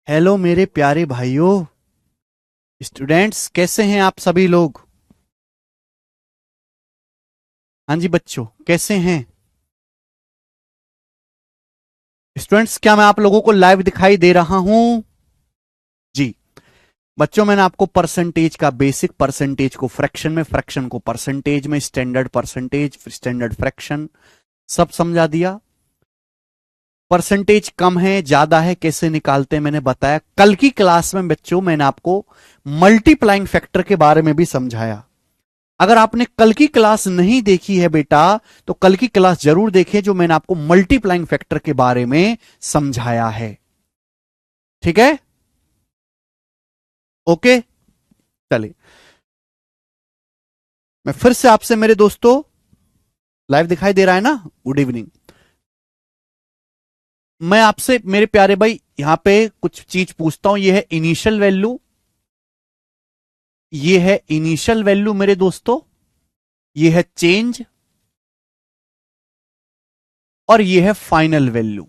Hello मेरे प्यारे भाइयों। स्टूडेंट्स कैसे हैं आप सभी लोग। हाँ जी बच्चों, कैसे हैं स्टूडेंट्स? क्या मैं आप लोगों को लाइव दिखाई दे रहा हूं? जी बच्चों, मैंने आपको परसेंटेज का बेसिक, परसेंटेज को फ्रैक्शन में, फ्रैक्शन को परसेंटेज में, स्टैंडर्ड परसेंटेज, स्टैंडर्ड फ्रैक्शन सब समझा दिया। परसेंटेज कम है ज्यादा है कैसे निकालते हैं मैंने बताया। कल की क्लास में बच्चों मैंने आपको मल्टीप्लाइंग फैक्टर के बारे में भी समझाया। अगर आपने कल की क्लास नहीं देखी है बेटा, तो कल की क्लास जरूर देखिए जो मैंने आपको मल्टीप्लाइंग फैक्टर के बारे में समझाया है। ठीक है, ओके। चलिए, मैं फिर से आपसे मेरे दोस्तों, लाइव दिखाई दे रहा है ना? Good evening. मैं आपसे मेरे प्यारे भाई यहां पे कुछ चीज पूछता हूं। ये है इनिशियल वैल्यू, ये है इनिशियल वैल्यू मेरे दोस्तों, ये है चेंज, और ये है फाइनल वैल्यू,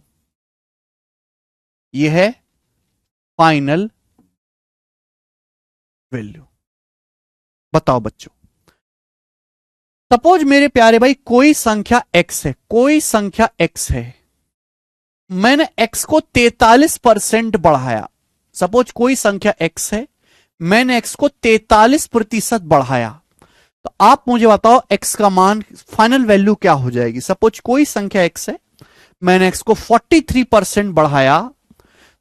ये है फाइनल वैल्यू। बताओ बच्चों, सपोज मेरे प्यारे भाई कोई संख्या x है, कोई संख्या x है, मैंने x को 43% बढ़ाया। सपोज कोई संख्या x है, मैंने x को 43% बढ़ाया, तो आप मुझे बताओ x का मान, फाइनल वैल्यू क्या हो जाएगी। सपोज कोई संख्या x है, मैंने x को 43% बढ़ाया,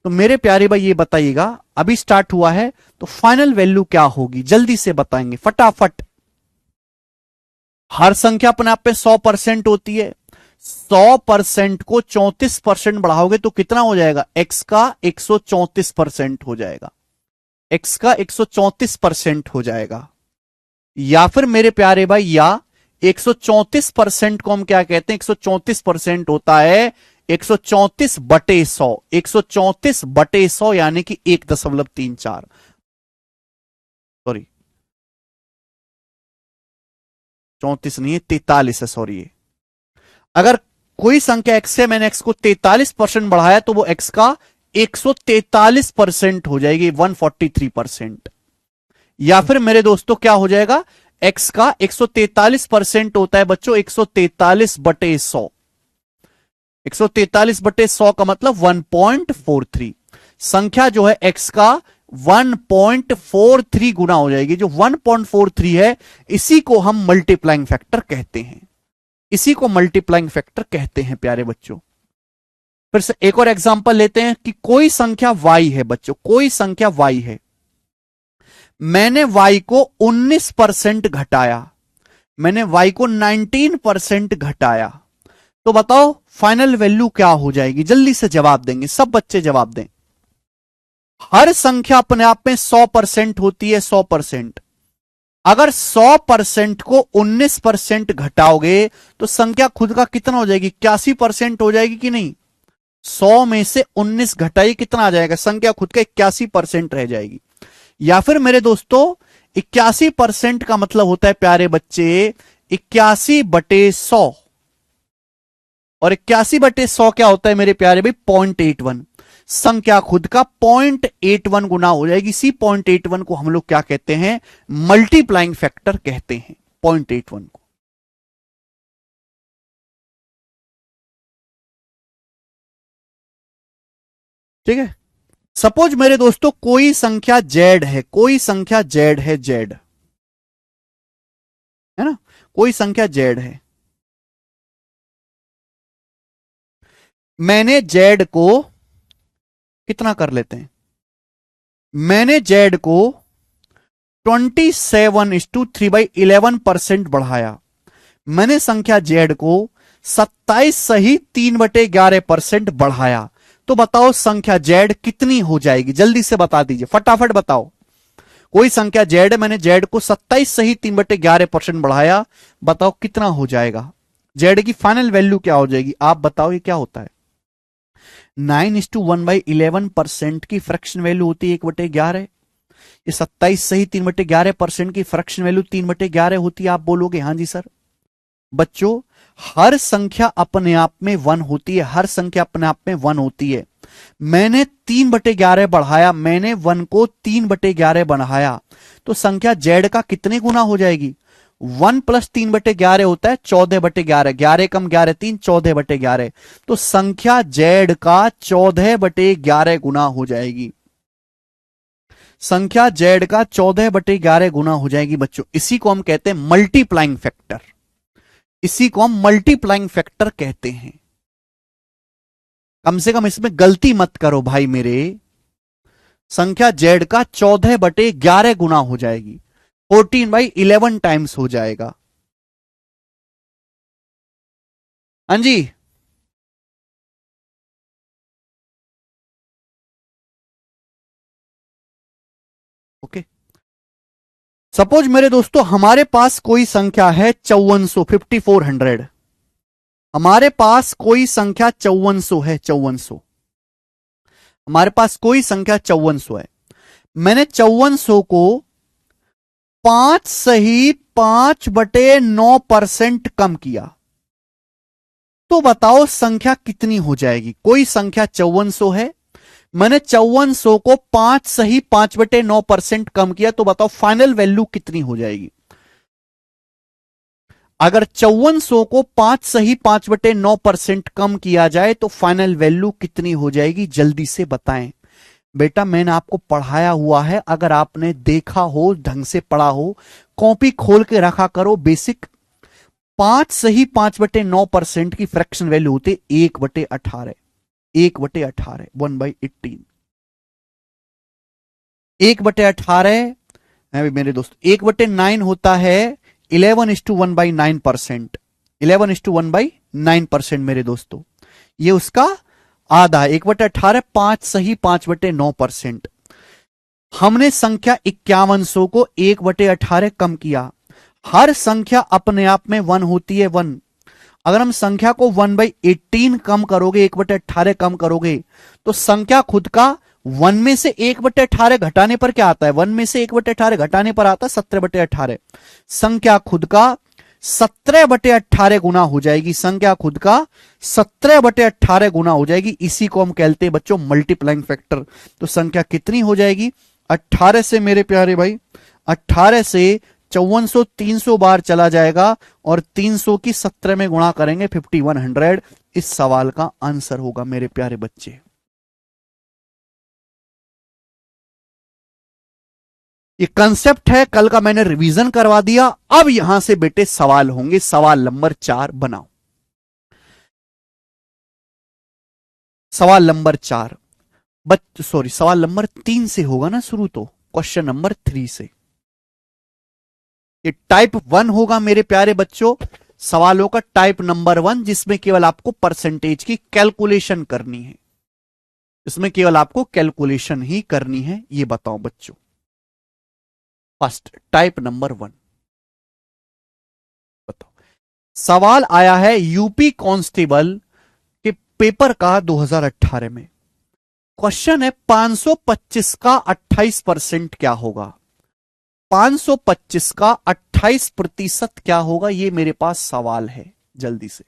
तो मेरे प्यारे भाई ये बताइएगा, अभी स्टार्ट हुआ है तो फाइनल वैल्यू क्या होगी, जल्दी से बताएंगे फटाफट। हर संख्या अपने आप में 100% होती है। 100% को 34% बढ़ाओगे तो कितना हो जाएगा? x का 134% हो जाएगा, x का 134% हो जाएगा। या फिर मेरे प्यारे भाई, या 134% को हम क्या कहते हैं? 134% होता है 134/100, 134/100 यानी कि 1.34। सॉरी, 34 नहीं है, 43 है, सॉरी। अगर कोई संख्या x है, मैंने x को 43% बढ़ाया, तो वो x का 143% हो जाएगी, 143%। या फिर मेरे दोस्तों क्या हो जाएगा? x का 143% होता है बच्चों 143/100। 143/100 का मतलब 1.43। संख्या जो है x का 1.43 गुना हो जाएगी। जो 1.43 है, इसी को हम मल्टीप्लाइंग फैक्टर कहते हैं, इसी को मल्टीप्लाइंग फैक्टर कहते हैं प्यारे बच्चों। फिर से एक और एग्जांपल लेते हैं कि कोई संख्या y है बच्चों, कोई संख्या y है, मैंने y को 19% घटाया, मैंने y को 19% घटाया, तो बताओ फाइनल वैल्यू क्या हो जाएगी? जल्दी से जवाब देंगे, सब बच्चे जवाब दें। हर संख्या अपने आप में 100% होती है, 100%। अगर 100% को 19% घटाओगे तो संख्या खुद का कितना हो जाएगी? 81% हो जाएगी कि नहीं? 100 में से 19 घटाइए, कितना आ जाएगा? संख्या खुद का 81% रह जाएगी। या फिर मेरे दोस्तों 81% का मतलब होता है प्यारे बच्चे 81/100, और 81/100 क्या होता है मेरे प्यारे भाई? 0.81। संख्या खुद का 0.81 गुना हो जाएगी। इसी 0.81 को हम लोग क्या कहते हैं? मल्टीप्लाइंग फैक्टर कहते हैं, 0.81 को। ठीक है। सपोज मेरे दोस्तों कोई संख्या z है, कोई संख्या z है, z है ना, कोई संख्या z है, मैंने z को कितना कर लेते हैं? मैंने z को 27:3/11% बढ़ाया। मैंने संख्या z को 27 सही 3/11% बढ़ाया, तो बताओ संख्या z कितनी हो जाएगी? जल्दी से बता दीजिए, फटाफट बताओ। कोई संख्या z है, मैंने z को 27 सही 3/11% बढ़ाया, बताओ कितना हो जाएगा? z की फाइनल वैल्यू क्या हो जाएगी? आप बताओ, ये क्या होता है? 9:1/11% की फ्रैक्शन वैल्यू होती है 1/11। ये 27 सही 3/11% की फ्रैक्शन वैल्यू 3/11 होती है। आप बोलोगे हाँ जी सर। बच्चों, हर संख्या अपने आप में वन होती है, हर संख्या अपने आप में वन होती है। मैंने 3/11 बढ़ाया, मैंने 1 को 3/11 बढ़ाया, तो संख्या z का कितने गुना हो जाएगी? 1 + 3/11 होता है 14/11, 11 कम 11 3, 14/11, तो संख्या z का 14/11 गुना हो जाएगी। संख्या z का 14/11 गुना हो जाएगी बच्चों। इसी को हम कहते हैं मल्टीप्लाइंग फैक्टर, इसी को हम मल्टीप्लाइंग फैक्टर कहते हैं। कम से कम इसमें गलती मत करो भाई मेरे, संख्या z का 14/11 गुना हो जाएगी, 14/11 टाइम्स हो जाएगा। हाँ जी, ओके। सपोज मेरे दोस्तों हमारे पास कोई संख्या है 5400, हमारे पास कोई संख्या 5400 है, 5400, हमारे पास कोई संख्या 5400 है। मैंने 5400 को 5 सही 5/9% कम किया, तो बताओ संख्या कितनी हो जाएगी? कोई संख्या 5400 है, मैंने 5400 को 5 सही 5/9% कम किया, तो बताओ फाइनल वैल्यू कितनी हो जाएगी? अगर 5400 को 5 सही 5/9% कम किया जाए तो फाइनल वैल्यू कितनी हो जाएगी? जल्दी से बताएं बेटा, मैंने आपको पढ़ाया हुआ है, अगर आपने देखा हो, ढंग से पढ़ा हो, कॉपी खोल के रखा करो। बेसिक 5 सही 5/9% की फ्रैक्शन वैल्यू होती 1/18, 1/18, 1/18, 1/18 है मेरे दोस्त। 1/9 होता है 11:1/9%, 11:1/9% मेरे दोस्तों, ये उसका आधा, 1/18, 5 सही 5/9%। हमने संख्या 5100 को 1/18 कम किया। हर संख्या अपने आप में 1 होती है, 1। अगर हम संख्या को 1/18 कम करोगे, 1/18 कम करोगे, तो संख्या खुद का 1 में से 1/18 घटाने पर क्या आता है? 1 में से 1/18 घटाने पर आता है 17/18। संख्या खुद का 17/18 गुना हो जाएगी, संख्या खुद का 17/18 गुना हो जाएगी। इसी को हम कहते हैं बच्चों मल्टीप्लाइंग फैक्टर। तो संख्या कितनी हो जाएगी? 18 से मेरे प्यारे भाई, 18 से 5400 300 बार चला जाएगा और 300 की 17 में गुणा करेंगे 5100। इस सवाल का आंसर होगा मेरे प्यारे बच्चे। ये कंसेप्ट है, कल का मैंने रिवीजन करवा दिया। अब यहां से बेटे सवाल होंगे। सवाल नंबर 4 बनाओ। सवाल नंबर 4 सॉरी सवाल नंबर 3 से होगा ना शुरू, तो क्वेश्चन नंबर 3 से। ये टाइप 1 होगा मेरे प्यारे बच्चों, सवालों का टाइप नंबर 1, जिसमें केवल आपको परसेंटेज की कैलकुलेशन करनी है। इसमें केवल आपको कैलकुलेशन ही करनी है। ये बताओ बच्चों, फर्स्ट टाइप नंबर 1 बताओ। सवाल आया है यूपी कांस्टेबल के पेपर का 2018 में। क्वेश्चन है 525 का 28% क्या होगा? 525 का 28% क्या होगा? ये मेरे पास सवाल है। जल्दी से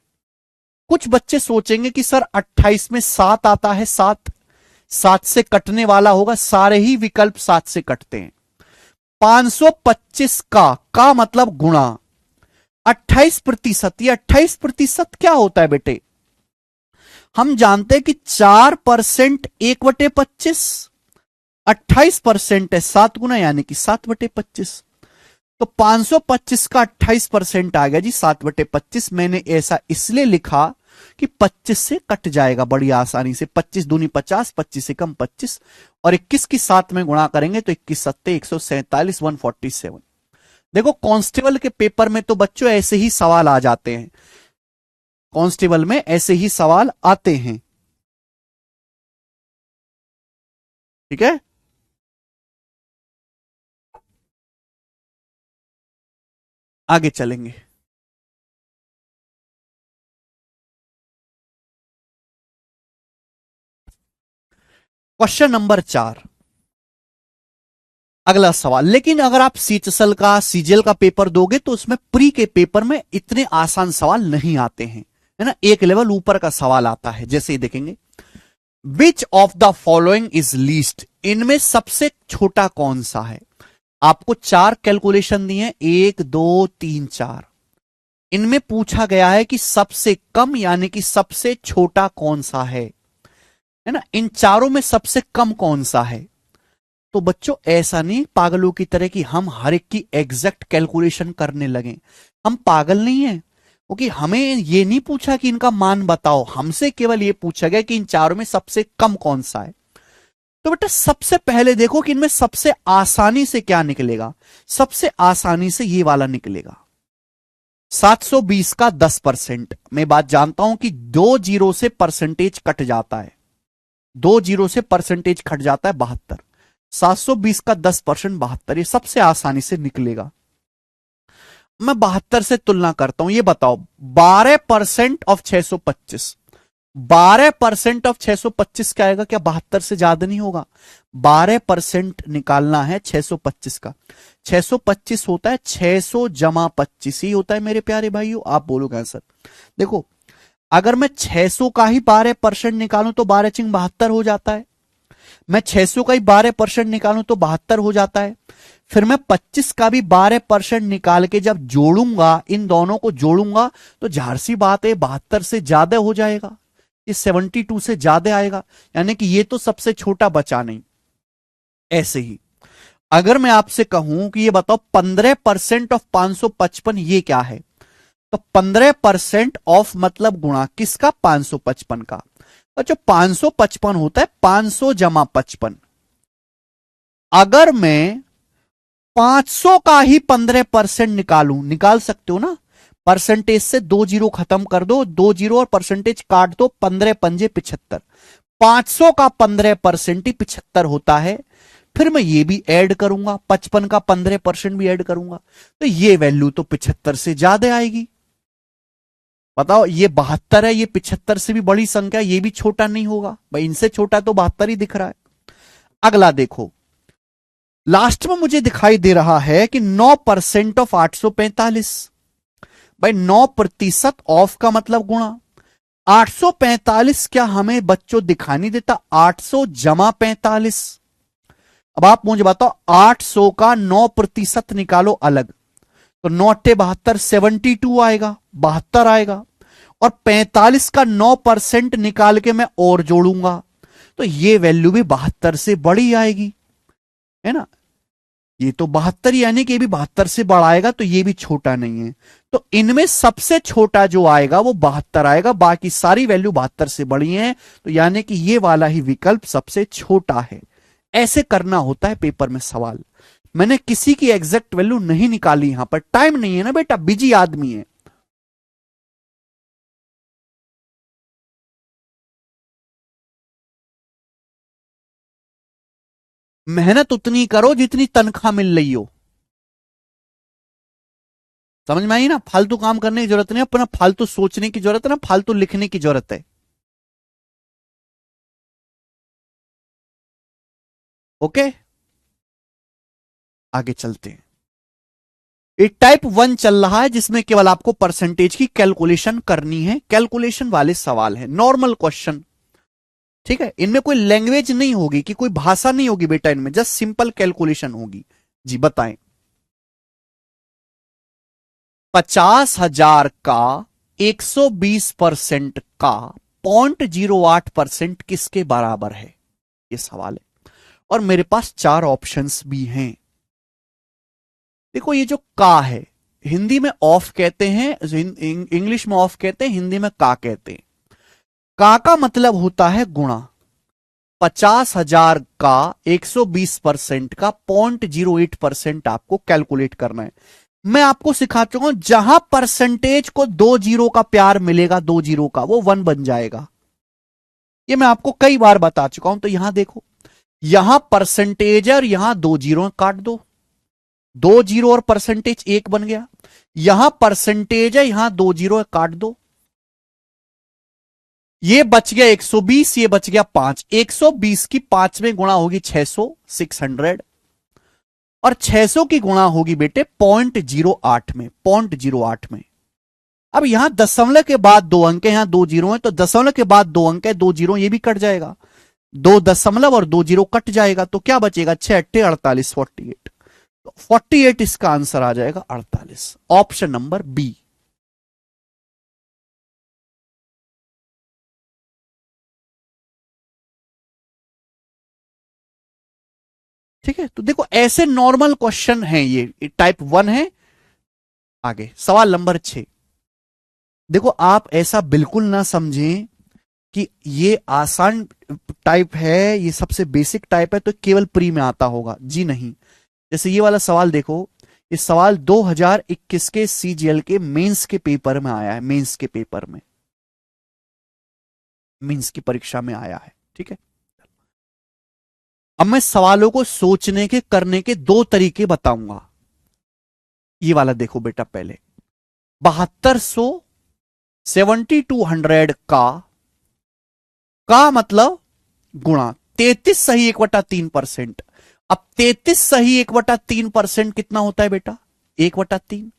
कुछ बच्चे सोचेंगे कि सर 28 में 7 आता है, 7 से कटने वाला होगा। सारे ही विकल्प 7 से कटते हैं। 525 का मतलब गुणा 28%। ये 28% क्या होता है बेटे? हम जानते हैं कि 4% 1/25, 28% है 7 गुना, यानी कि 7/25। तो 525 का 28% आ गया जी 7/25। मैंने ऐसा इसलिए लिखा कि 25 से कट जाएगा बड़ी आसानी से। 25 दूनी 50, 25 से कम 25, और 21 की 7 में गुणा करेंगे तो 21 सत्ते 147, 147। देखो कांस्टेबल के पेपर में तो बच्चों ऐसे ही सवाल आ जाते हैं, कांस्टेबल में ऐसे ही सवाल आते हैं। ठीक है, आगे चलेंगे। क्वेश्चन नंबर 4, अगला सवाल। लेकिन अगर आप सीएचएसएल का, सीजीएल का पेपर दोगे तो उसमें प्री के पेपर में इतने आसान सवाल नहीं आते हैं, है ना। एक लेवल ऊपर का सवाल आता है। जैसे ही देखेंगे which of the following is least, इनमें सबसे छोटा कौन सा है। आपको चार कैलकुलेशन दिए हैं, 1 2 3 4। इनमें पूछा गया है कि सबसे कम यानी कि सबसे छोटा कौन सा है ना। इन चारों में सबसे कम कौन सा है। तो बच्चों ऐसा नहीं पागलों की तरह कि हम हर एक की एग्जैक्ट कैलकुलेशन करने लगे। हम पागल नहीं है, क्योंकि हमें ये नहीं पूछा कि इनका मान बताओ, हमसे केवल ये पूछा गया कि इन चारों में सबसे कम कौन सा है। तो बेटा सबसे पहले देखो कि इनमें सबसे आसानी से क्या निकलेगा। सबसे आसानी से ये वाला निकलेगा, 720 का 10%। मैं बात जानता हूं कि 2 जीरो से परसेंटेज कट जाता है, 2 जीरो से परसेंटेज कट जाता है 72। 720 का 10% 72, ये सबसे आसानी से निकलेगा। मैं 72 से तुलना करता हूं, ये बताओ 12% ऑफ 625, 12% ऑफ 625 क्या आएगा। क्या 72 से ज्यादा नहीं होगा। 12% निकालना है 625 का। 625 होता है 600 जमा 25 ही होता है मेरे प्यारे भाइयों। आप बोलोगे आंसर। देखो अगर मैं 600 का ही 12% निकालूं तो 12 चिंग 72 हो जाता है। मैं 600 का ही 12% निकालूं तो 72 हो जाता है। फिर मैं 25 का भी 12% निकाल के जब जोड़ूंगा, इन दोनों को जोड़ूंगा तो जाहिर सी बात है 72 से ज्यादा हो जाएगा, ये 72 से ज्यादा आएगा, यानी कि ये तो सबसे छोटा बचा नहीं। ऐसे ही अगर मैं आपसे कहूं कि ये बताओ 15% ऑफ 555 ये क्या है, तो 15% ऑफ मतलब गुणा किसका, 555 का। और जो 555 होता है 500 जमा 55। अगर मैं 500 का ही 15% निकालूं, निकाल सकते हो ना, परसेंटेज से 2 जीरो खत्म कर दो, 2 जीरो और परसेंटेज काट दो, 15 पंजे 75। 500 का 15% ही 75 होता है। फिर मैं ये भी ऐड करूंगा, 55 का 15% भी ऐड करूंगा, तो ये वैल्यू तो 75 से ज्यादा आएगी। बताओ ये 72 है, ये 75 से भी बड़ी संख्या, ये भी छोटा नहीं होगा भाई, इनसे छोटा तो 72 ही दिख रहा है। अगला देखो, लास्ट में मुझे दिखाई दे रहा है कि 9% ऑफ 845। भाई 9% ऑफ का मतलब गुणा 845, क्या हमें बच्चों दिखाई नहीं देता 800 जमा 45। अब आप मुझे बताओ 800 का 9% निकालो अलग, तो 9 72 आएगा, 72 आएगा। और 45 का 9% निकाल के मैं और जोड़ूंगा तो ये वैल्यू भी 72 से बड़ी आएगी, है ना। ये तो 72 यानी कि ये भी 72 से बड़ा आएगा, तो ये भी छोटा नहीं है। तो इनमें सबसे छोटा जो आएगा वो 72 आएगा, बाकी सारी वैल्यू 72 से बड़ी हैं, तो यानी कि ये वाला ही विकल्प सबसे छोटा है। ऐसे करना होता है पेपर में सवाल। मैंने किसी की एग्जैक्ट वैल्यू नहीं निकाली, यहां पर टाइम नहीं है ना बेटा, बिजी आदमी है। मेहनत उतनी करो जितनी तनख्वाह मिल रही हो, समझ में आई ना। फालतू काम करने की जरूरत नहीं, अपना फालतू सोचने की जरूरत है ना, फालतू लिखने की जरूरत है। ओके आगे चलते हैं। एक टाइप 1 चल रहा है जिसमें केवल आपको परसेंटेज की कैलकुलेशन करनी है, कैलकुलेशन वाले सवाल है, नॉर्मल क्वेश्चन। ठीक है, इनमें कोई लैंग्वेज नहीं होगी, कि कोई भाषा नहीं होगी बेटा, इनमें जस्ट सिंपल कैलकुलेशन होगी। जी बताएं। 50,000 का 120% का 0.08% किसके बराबर है, ये सवाल है। और मेरे पास 4 ऑप्शंस भी हैं। देखो ये जो का है, हिंदी में ऑफ कहते हैं, इंग्लिश में ऑफ कहते हैं, हिंदी में का कहते हैं। का मतलब होता है गुणा। 50,000 का 120% का 0.08% आपको कैलकुलेट करना है। मैं आपको सिखा चुका हूं, जहां परसेंटेज को 2 जीरो का प्यार मिलेगा, 2 जीरो का, वो 1 बन जाएगा। ये मैं आपको कई बार बता चुका हूं। तो यहां देखो, यहां परसेंटेज है और यहां 2 जीरो काट दो, 2 जीरो और परसेंटेज 1 बन गया। यहां परसेंटेज है, यहां 2 जीरो है, काट दो। ये बच गया 120, ये बच गया 5। 120 की 5 में गुणा होगी 600, 600। और 600 की गुणा होगी बेटे 0.08 में, 0.08 में। अब यहां दशमलव के बाद 2 अंक है, यहां 2 जीरो है, तो दशमलव के बाद 2 अंक है, 2 जीरो, ये भी कट जाएगा। 2 दशमलव और 2 जीरो कट जाएगा तो क्या बचेगा, 6 8 48, 48। तो 48 इसका आंसर आ जाएगा 48, ऑप्शन नंबर बी। ठीक है, तो देखो ऐसे नॉर्मल क्वेश्चन हैं, ये टाइप 1 है। आगे सवाल नंबर 6। देखो आप ऐसा बिल्कुल ना समझें कि ये आसान टाइप है, ये सबसे बेसिक टाइप है तो केवल प्री में आता होगा, जी नहीं। जैसे ये वाला सवाल देखो, ये सवाल 2021 के सीजीएल के मेंस के पेपर में आया है, मेंस के पेपर में, मेंस की परीक्षा में आया है। ठीक है, अब मैं सवालों को सोचने के करने के दो तरीके बताऊंगा। ये वाला देखो बेटा, पहले 7200 7200 का मतलब गुणा 33 सही 1/3%। अब 33 सही 1/3% कितना होता है बेटा, 1/3।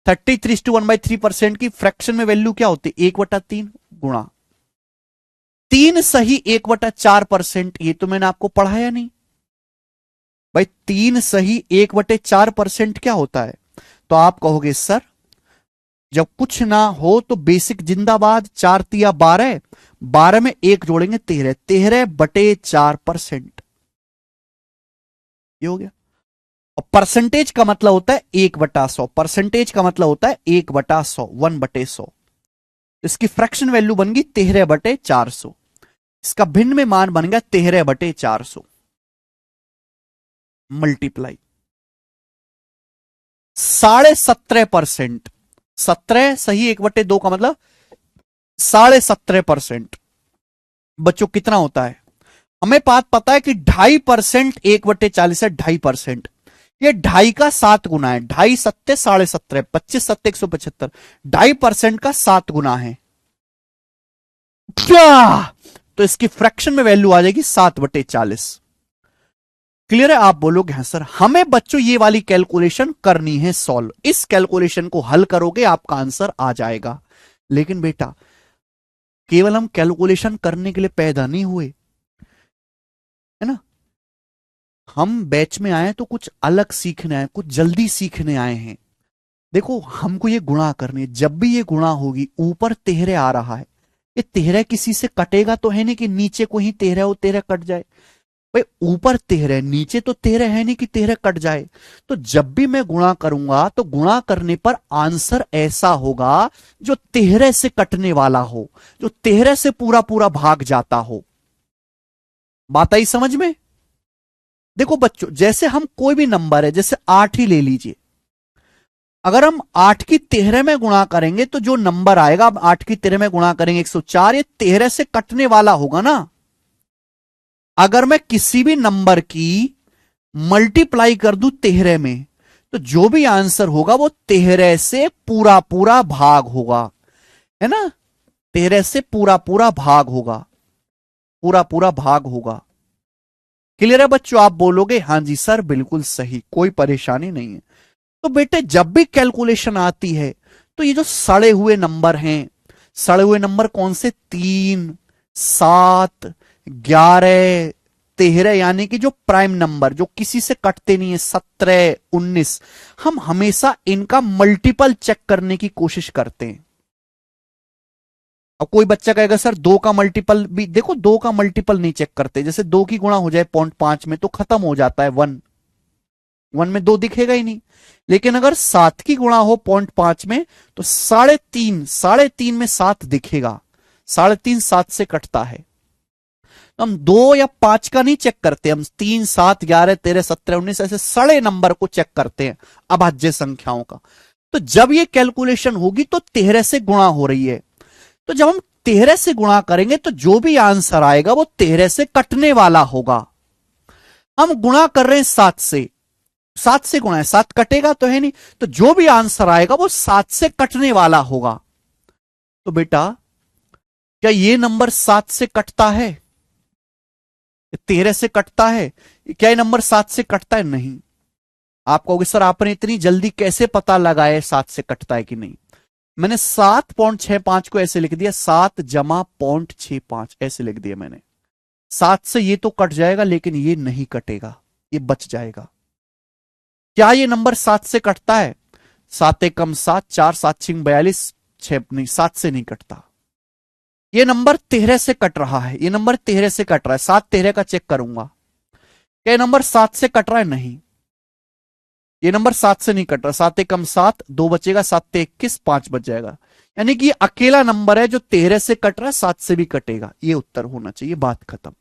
33:1/3% की फ्रैक्शन में वैल्यू क्या होती है, 1/3 गुणा 3 सही 1/4%। ये तो मैंने आपको पढ़ाया नहीं भाई, 3 सही 1/4% क्या होता है। तो आप कहोगे सर जब कुछ ना हो तो बेसिक जिंदाबाद, 4 तिया 12, 12 में 1 जोड़ेंगे 13, 13/4%। ये हो गया। और परसेंटेज का मतलब होता है 1/100, परसेंटेज का मतलब होता है 1/100, 1/100। इसकी फ्रैक्शन वैल्यू बन गई 13/400, इसका भिन्न में मान बन गया 13/400 मल्टीप्लाई 17.5%। 17 सही 1/2 का मतलब 17.5%। बच्चों कितना होता है, हमें बात पता है कि 2.5% 1/40 है, 2.5%। ये 2.5 का 7 गुना है, 2.5 सत्ते 17.5, 25 सत्ते 175, 2.5% का 7 गुना है क्या, तो इसकी फ्रैक्शन में वैल्यू आ जाएगी 7/40। क्लियर है, आप बोलोगे हाँ सर। हमें बच्चों ये वाली कैलकुलेशन करनी है सॉल्व, इस कैलकुलेशन को हल करोगे आपका आंसर आ जाएगा। लेकिन बेटा केवल हम कैलकुलेशन करने के लिए पैदा नहीं हुए, है ना, हम बैच में आए तो कुछ अलग सीखने आए, कुछ जल्दी सीखने आए हैं। देखो हमको ये गुणा करनी है, जब भी ये गुणा होगी ऊपर 13 आ रहा है, ये 13 किसी से कटेगा तो है नहीं कि नीचे को ही 13 हो 13 कट जाए, भाई ऊपर 13 नीचे तो 13 है नहीं कि 13 कट जाए। तो जब भी मैं गुणा करूंगा तो गुणा करने पर आंसर ऐसा होगा जो 13 से कटने वाला हो, जो 13 से पूरा पूरा भाग जाता हो। बात आई समझ में। देखो बच्चों जैसे हम कोई भी नंबर है, जैसे 8 ही ले लीजिए, अगर हम 8 की 13 में गुणा करेंगे तो जो नंबर आएगा, अब 8 की 13 में गुणा करेंगे 104, ये 13 से कटने वाला होगा ना। अगर मैं किसी भी नंबर की मल्टीप्लाई कर दूं 13 में तो जो भी आंसर होगा वो 13 से पूरा पूरा भाग होगा, है ना, 13 से पूरा पूरा भाग होगा, पूरा पूरा भाग होगा। क्लियर है बच्चों, आप बोलोगे हाँ जी सर बिल्कुल सही, कोई परेशानी नहीं है। तो बेटे जब भी कैलकुलेशन आती है तो ये जो सड़े हुए नंबर हैं, सड़े हुए नंबर कौन से, 3 7 11 13, यानी कि जो प्राइम नंबर जो किसी से कटते नहीं है, 17 19, हम हमेशा इनका मल्टीपल चेक करने की कोशिश करते हैं। अब कोई बच्चा कहेगा सर 2 का मल्टीपल भी देखो, 2 का मल्टीपल नहीं चेक करते, जैसे 2 की गुणा हो जाए 0.5 में तो खत्म हो जाता है 1, 1 में 2 दिखेगा ही नहीं। लेकिन अगर 7 की गुणा हो 0.5 में तो 3.5, 3.5 में 7 दिखेगा, 3.5 7 से कटता है। तो हम 2 या 5 का नहीं चेक करते, हम 3 7 11 13 17 19 ऐसे सड़े नंबर को चेक करते हैं, अभाज्य संख्याओं का। तो जब ये कैलकुलेशन होगी तो 13 से गुणा हो रही है, तो जब हम 13 से गुणा करेंगे तो जो भी आंसर आएगा वो 13 से कटने वाला होगा। हम गुणा कर रहे हैं 7 से, 7 से गुणा है, 7 कटेगा तो है नहीं, तो जो भी आंसर आएगा वो 7 से कटने वाला होगा। तो बेटा क्या ये नंबर 7 से कटता है, 13 से कटता है, क्या ये नंबर 7 से कटता है, नहीं। आप कहोगे सर आपने इतनी जल्दी कैसे पता लगाया 7 से कटता है कि नहीं। मैंने 7.65 को ऐसे लिख दिया, 7 जमा 0.65 ऐसे लिख दिया मैंने, 7 से ये तो कट जाएगा लेकिन ये नहीं कटेगा, ये बच जाएगा। क्या ये नंबर 7 से कटता है? 7 एकम 7, 4 7 6 42, 6 नहीं, 7 से नहीं कटता। ये नंबर 13 से कट रहा है, ये नंबर 13 से कट रहा है। 7 13 का चेक करूंगा, क्या ये नंबर 7 से कट रहा है? नहीं, ये नंबर 7 से नहीं कट रहा। 7 एकम 7, 2 बचेगा, 7 21, 5 बच जाएगा। यानी कि ये अकेला नंबर है जो 13 से कट रहा है, 7 से भी कटेगा। ये उत्तर होना चाहिए, बात खत्म।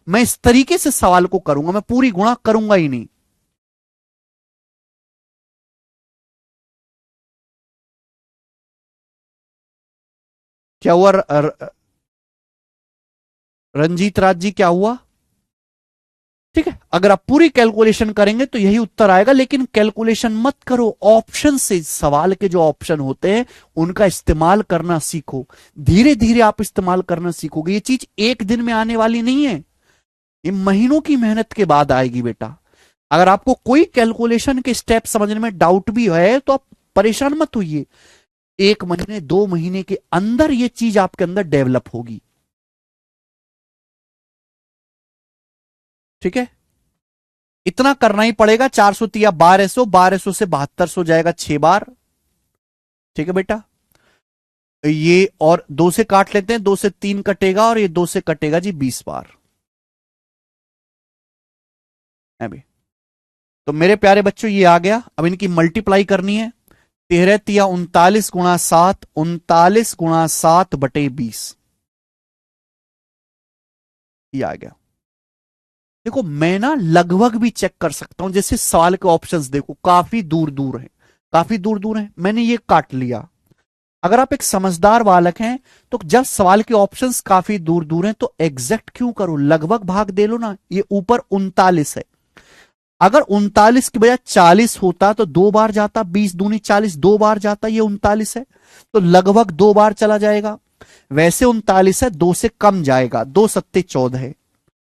मैं इस तरीके से सवाल को करूंगा, मैं पूरी गुणा करूंगा ही नहीं। क्या हुआ रंजीत राज जी, क्या हुआ? ठीक है, अगर आप पूरी कैलकुलेशन करेंगे तो यही उत्तर आएगा, लेकिन कैलकुलेशन मत करो, ऑप्शन से सवाल के जो ऑप्शन होते हैं उनका इस्तेमाल करना सीखो। धीरे धीरे आप इस्तेमाल करना सीखोगे। ये चीज एक दिन में आने वाली नहीं है, ये महीनों की मेहनत के बाद आएगी बेटा। अगर आपको कोई कैलकुलेशन के स्टेप समझने में डाउट भी है तो आप परेशान मत होइए, 1 महीने 2 महीने के अंदर ये चीज आपके अंदर डेवलप होगी। ठीक है, इतना करना ही पड़ेगा। 400 तिया 1200, 1200 से 7200 जाएगा 6 बार। ठीक है बेटा, ये और 2 से काट लेते हैं, 2 से 3 कटेगा और ये 2 से कटेगा जी 20 बार। अभी तो मेरे प्यारे बच्चों ये आ गया। अब इनकी मल्टीप्लाई करनी है। 13 तिया 39 गुणा 7, 39 गुणा 7 बटे 20, ये आ गया। देखो मैं ना लगभग भी चेक कर सकता हूं, जैसे सवाल के ऑप्शंस देखो काफी दूर दूर हैं, काफी दूर दूर हैं, मैंने ये काट लिया। अगर आप एक समझदार बालक हैं तो जब सवाल के ऑप्शंस काफी दूर दूर हैं तो एग्जैक्ट क्यों करो, लगभग भाग दे लो ना। ये ऊपर 39 है, अगर 39 की बजाय 40 होता तो 2 बार जाता, 20 दूनी 40, 2 बार जाता। ये 39 है तो लगभग 2 बार चला जाएगा। वैसे 39 है, 2 से कम जाएगा, 2 सत्ते 14 है,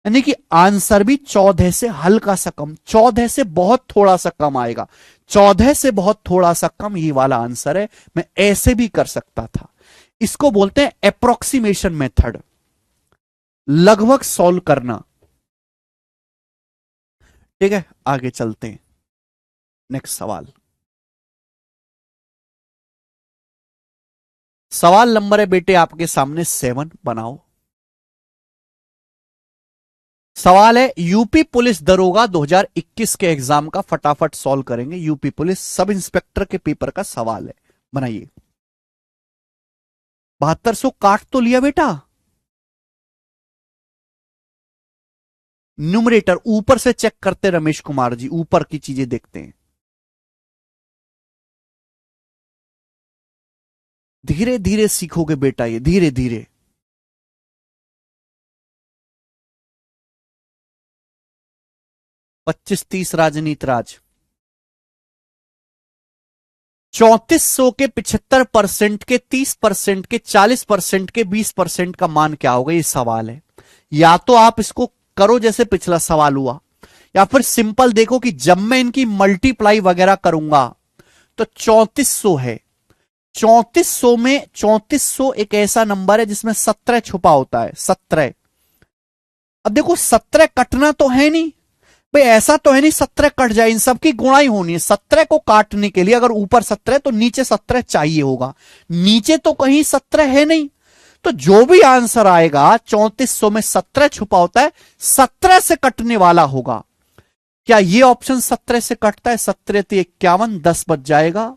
यानी कि आंसर भी 14 से हल्का सा कम, 14 से बहुत थोड़ा सा कम आएगा। 14 से बहुत थोड़ा सा कम ये वाला आंसर है। मैं ऐसे भी कर सकता था, इसको बोलते हैं अप्रोक्सीमेशन मेथड, लगभग सॉल्व करना। ठीक है, आगे चलते हैं। नेक्स्ट सवाल, सवाल नंबर है बेटे आपके सामने 7, बनाओ। सवाल है यूपी पुलिस दरोगा 2021 के एग्जाम का, फटाफट सॉल्व करेंगे। यूपी पुलिस सब इंस्पेक्टर के पेपर का सवाल है, बनाइए। 7200 काट तो लिया बेटा, न्यूमरेटर ऊपर से चेक करते रमेश कुमार जी, ऊपर की चीजें देखते हैं। धीरे धीरे सीखोगे बेटा, ये धीरे धीरे। पच्चीस 30 राजनीत राज, 3400 के 75% के 30% के 40% के 20% का मान क्या होगा, ये सवाल है। या तो आप इसको करो जैसे पिछला सवाल हुआ, या फिर सिंपल देखो कि जब मैं इनकी मल्टीप्लाई वगैरह करूंगा तो 3400 है। 3400 में 3400 एक ऐसा नंबर है जिसमें 17 छुपा होता है, 17। अब देखो 17 कटना तो है नहीं भाई, ऐसा तो है नहीं 17 कट जाए, इन सबकी गुणा ही होनी है। 17 को काटने के लिए अगर ऊपर 17 तो नीचे 17 चाहिए होगा, नीचे तो कहीं 17 है नहीं। तो जो भी आंसर आएगा 3400 में 17 छुपा होता है, 17 से कटने वाला होगा। क्या ये ऑप्शन 17 से कटता है? 17 तो 51, 10 बच जाएगा।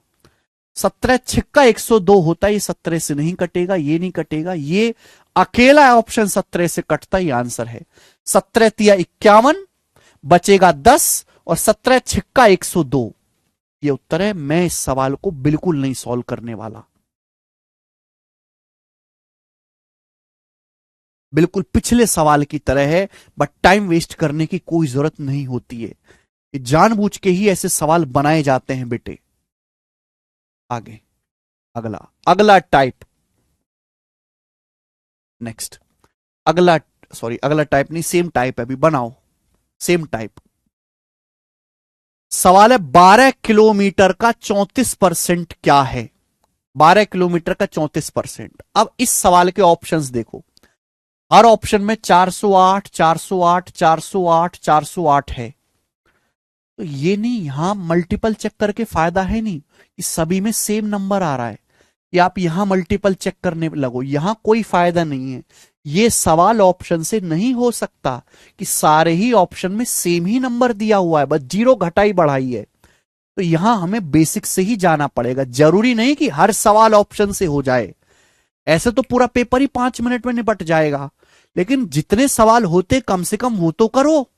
17 छिक्का 102 होता है, ये 17 से नहीं कटेगा, ये नहीं कटेगा, ये अकेला ऑप्शन 17 से कटता ही आंसर है। 17 तिया 51, बचेगा 10 और 17 छिक्का 102, ये उत्तर है। मैं इस सवाल को बिल्कुल नहीं सॉल्व करने वाला, बिल्कुल पिछले सवाल की तरह है, बट टाइम वेस्ट करने की कोई जरूरत नहीं होती है, जानबूझ के ही ऐसे सवाल बनाए जाते हैं बेटे। आगे अगला, अगला टाइप, नेक्स्ट अगला, सॉरी अगला टाइप नहीं, सेम टाइप है, अभी बनाओ सेम टाइप। सवाल है 12 किलोमीटर का 34% क्या है? 12 किलोमीटर का 34%। अब इस सवाल के ऑप्शंस देखो, हर ऑप्शन में 408 408 408 408 है। तो ये नहीं, यहां मल्टीपल चेक करके फायदा है नहीं, इस सभी में सेम नंबर आ रहा है कि आप यहां मल्टीपल चेक करने लगो, यहां कोई फायदा नहीं है। ये सवाल ऑप्शन से नहीं हो सकता कि सारे ही ऑप्शन में सेम ही नंबर दिया हुआ है, बस जीरो घटाई बढ़ाई है। तो यहां हमें बेसिक से ही जाना पड़ेगा, जरूरी नहीं कि हर सवाल ऑप्शन से हो जाए। ऐसे तो पूरा पेपर ही 5 मिनट में निपट जाएगा, लेकिन जितने सवाल होते कम से कम वो तो करो।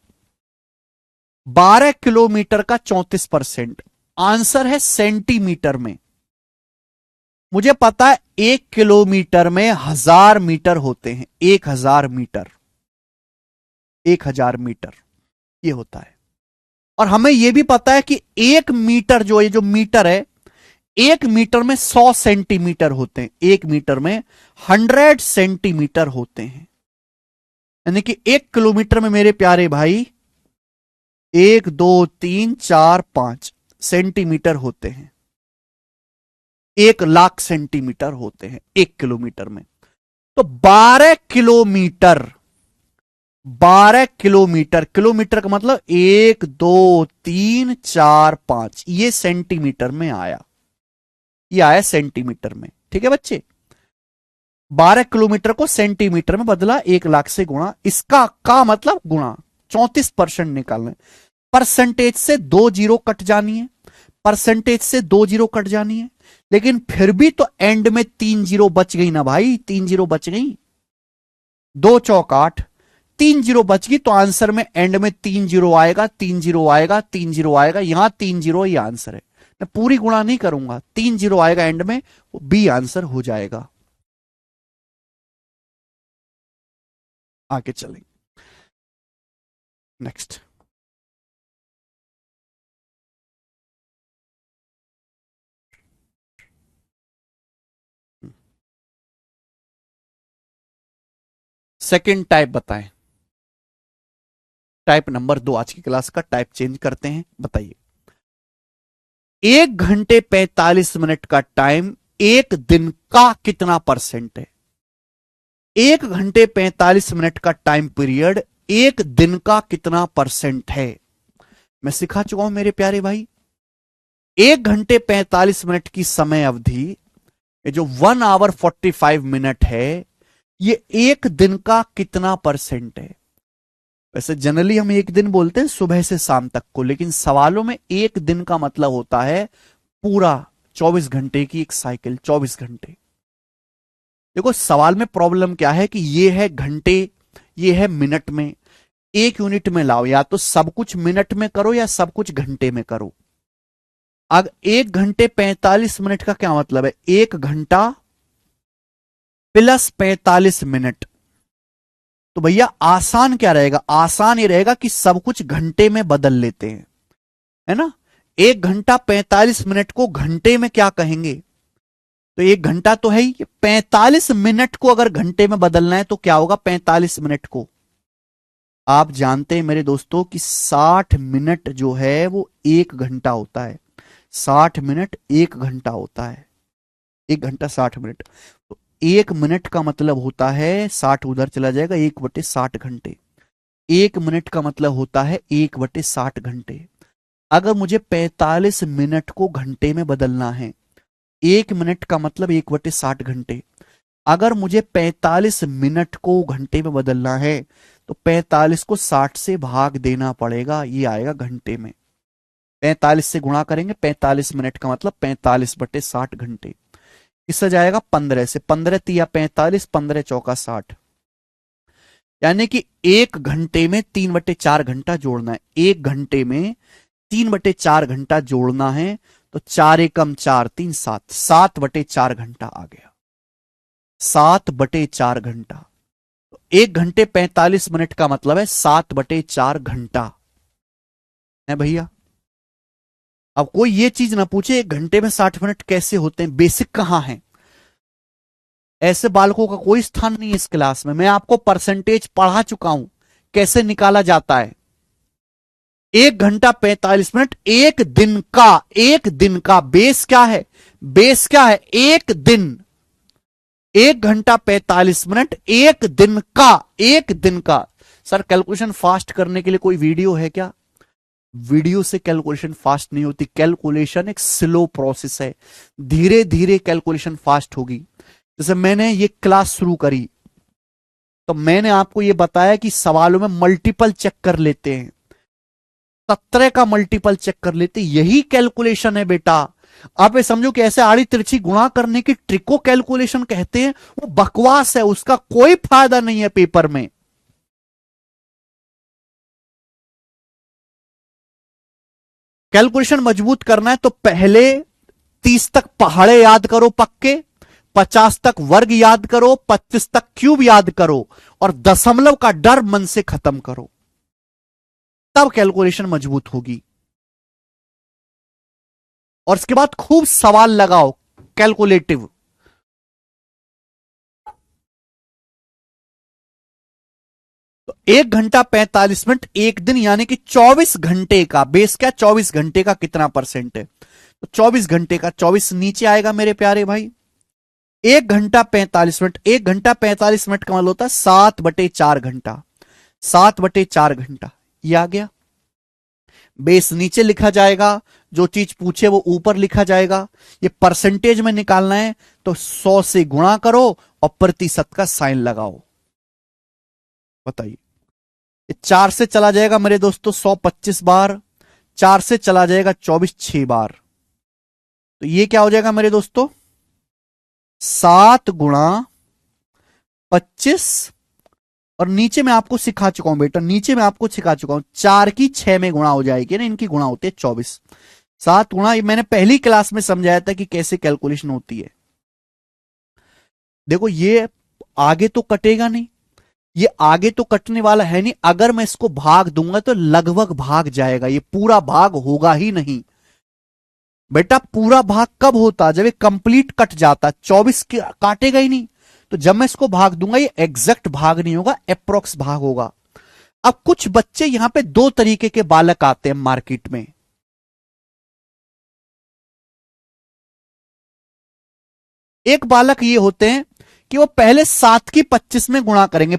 12 किलोमीटर का 34%, आंसर है सेंटीमीटर में। मुझे पता है 1 किलोमीटर में 1000 मीटर होते हैं, 1000 मीटर, 1000 मीटर ये होता है। और हमें यह भी पता है कि 1 मीटर जो ये जो मीटर है, 1 मीटर में 100 सेंटीमीटर होते हैं, 1 मीटर में 100 सेंटीमीटर होते हैं। यानी कि 1 किलोमीटर में मेरे प्यारे भाई 1 2 3 4 5 सेंटीमीटर होते हैं, 1 लाख सेंटीमीटर होते हैं 1 किलोमीटर में। तो 12 किलोमीटर, 12 किलोमीटर, किलोमीटर का मतलब 1 2 3 4 5, ये सेंटीमीटर में आया, ये आया सेंटीमीटर में। ठीक है बच्चे, 12 किलोमीटर को सेंटीमीटर में बदला, 1 लाख से गुणा, इसका का मतलब गुणा 34% निकालना है। परसेंटेज से 2 जीरो कट जानी है, परसेंटेज से 2 जीरो कट जानी है, लेकिन फिर भी तो एंड में 3 जीरो बच गई ना भाई, 3 जीरो बच गई, 2 चौक 8, 3 जीरो बच गई, तो आंसर में एंड में 3 जीरो आएगा, 3 जीरो आएगा, 3 जीरो आएगा, यहां 3 जीरो ये आंसर है। मैं पूरी गुणा नहीं करूंगा, 3 जीरो आएगा एंड में, वो बी आंसर हो जाएगा। आगे चलेंगे नेक्स्ट। सेकंड टाइप बताएं, टाइप नंबर 2 आज की क्लास का, टाइप चेंज करते हैं। बताइए, 1 घंटे 45 मिनट का टाइम 1 दिन का कितना परसेंट है? 1 घंटे 45 मिनट का टाइम पीरियड 1 दिन का कितना परसेंट है? मैं सिखा चुका हूं मेरे प्यारे भाई। 1 घंटे 45 मिनट की समय अवधि, ये जो 1 आवर 45 मिनट है, ये 1 दिन का कितना परसेंट है? वैसे जनरली हम 1 दिन बोलते हैं सुबह से शाम तक को, लेकिन सवालों में 1 दिन का मतलब होता है पूरा 24 घंटे की एक साइकिल, 24 घंटे। देखो सवाल में प्रॉब्लम क्या है कि ये है घंटे, ये है मिनट में, एक यूनिट में लाओ, या तो सब कुछ मिनट में करो या सब कुछ घंटे में करो। अब 1 घंटे 45 मिनट का क्या मतलब है? 1 घंटा प्लस 45 मिनट। तो भैया आसान क्या रहेगा? आसान ये रहेगा कि सब कुछ घंटे में बदल लेते हैं, है ना। 1 घंटा 45 मिनट को घंटे में क्या कहेंगे? तो 1 घंटा तो है ही, 45 मिनट को अगर घंटे में बदलना है तो क्या होगा? 45 मिनट को आप जानते हैं मेरे दोस्तों कि 60 मिनट जो है वो 1 घंटा होता है, 60 मिनट 1 घंटा होता है, 1 घंटा 60 मिनट। तो 1 मिनट का मतलब होता है 60 उधर चला जाएगा, 1/60 घंटे। 1 मिनट का मतलब होता है 1/60 घंटे। अगर मुझे 45 मिनट को घंटे में बदलना है, 1 मिनट का मतलब 1/60 घंटे। अगर मुझे 45 मिनट को घंटे में बदलना है तो 45 को 60 से भाग देना पड़ेगा, ये आएगा घंटे में। 45 से गुणा करेंगे, 45 मिनट का मतलब 45/60 घंटे। इससे जाएगा 15 से, 15 तिया 45, 15 चौका 60। यानी कि 1 घंटे में 3/4 घंटा जोड़ना है, 1 घंटे में 3/4 घंटा जोड़ना है। तो 4 एकम 4 3 7, 7/4 घंटा आ गया, 7/4 घंटा। तो 1 घंटे 45 मिनट का मतलब है 7/4 घंटा है भैया। अब कोई ये चीज ना पूछे 1 घंटे में 60 मिनट कैसे होते हैं, बेसिक कहां है। ऐसे बालकों का कोई स्थान नहीं है इस क्लास में। मैं आपको परसेंटेज पढ़ा चुका हूं कैसे निकाला जाता है। 1 घंटा 45 मिनट 1 दिन का, 1 दिन का बेस क्या है? बेस क्या है? 1 दिन, 1 घंटा 45 मिनट एक दिन का। सर कैलकुलेशन फास्ट करने के लिए कोई वीडियो है क्या? वीडियो से कैलकुलेशन फास्ट नहीं होती। कैलकुलेशन एक स्लो प्रोसेस है, धीरे धीरे कैलकुलेशन फास्ट होगी। जैसे मैंने ये क्लास शुरू करी तो मैंने आपको ये बताया कि सवालों में मल्टीपल चेक कर लेते हैं, 17 का मल्टीपल चेक कर लेते, यही कैलकुलेशन है बेटा। आप ये समझो कि ऐसे आड़ी तिरछी गुणा करने की ट्रिक को कैलकुलेशन कहते हैं, वो बकवास है, उसका कोई फायदा नहीं है पेपर में। कैलकुलेशन मजबूत करना है तो पहले 30 तक पहाड़े याद करो पक्के, 50 तक वर्ग याद करो, 25 तक क्यूब याद करो और दशमलव का डर मन से खत्म करो, तब कैलकुलेशन मजबूत होगी। और इसके बाद खूब सवाल लगाओ कैलकुलेटिव। तो 1 घंटा 45 मिनट एक दिन यानी कि 24 घंटे का बेस क्या, 24 घंटे का कितना परसेंट है? तो 24 घंटे का 24 नीचे आएगा मेरे प्यारे भाई। 1 घंटा 45 मिनट, 1 घंटा 45 मिनट का मतलब होता है 7/4 घंटा, 7/4 घंटा। ये आ गया। बेस नीचे लिखा जाएगा, जो चीज पूछे वो ऊपर लिखा जाएगा। ये परसेंटेज में निकालना है तो 100 से गुणा करो और प्रतिशत का साइन लगाओ। बताइए, 4 से चला जाएगा मेरे दोस्तों 125 बार, 4 से चला जाएगा 24 6 बार। तो ये क्या हो जाएगा मेरे दोस्तों, 7 गुणा 25। और नीचे मैं आपको सिखा चुका हूं बेटा, नीचे मैं आपको सिखा चुका हूं 4 की 6 में गुणा हो जाएगी ना, इनकी गुणा होती है 24। 7 गुणा, मैंने पहली क्लास में समझाया था कि कैसे कैलकुलेशन होती है। देखो ये आगे तो कटेगा नहीं, ये आगे तो कटने वाला है नहीं। अगर मैं इसको भाग दूंगा तो लगभग भाग जाएगा, ये पूरा भाग होगा ही नहीं बेटा। पूरा भाग कब होता, जब ये कंप्लीट कट जाता, 24 काटेगा ही नहीं। तो जब मैं इसको भाग दूंगा ये एग्जैक्ट भाग नहीं होगा, अप्रोक्स भाग होगा। अब कुछ बच्चे यहां पे 2 तरीके के बालक आते हैं मार्केट में। एक बालक ये होते हैं कि वो पहले 7 की 25 में गुणा करेंगे,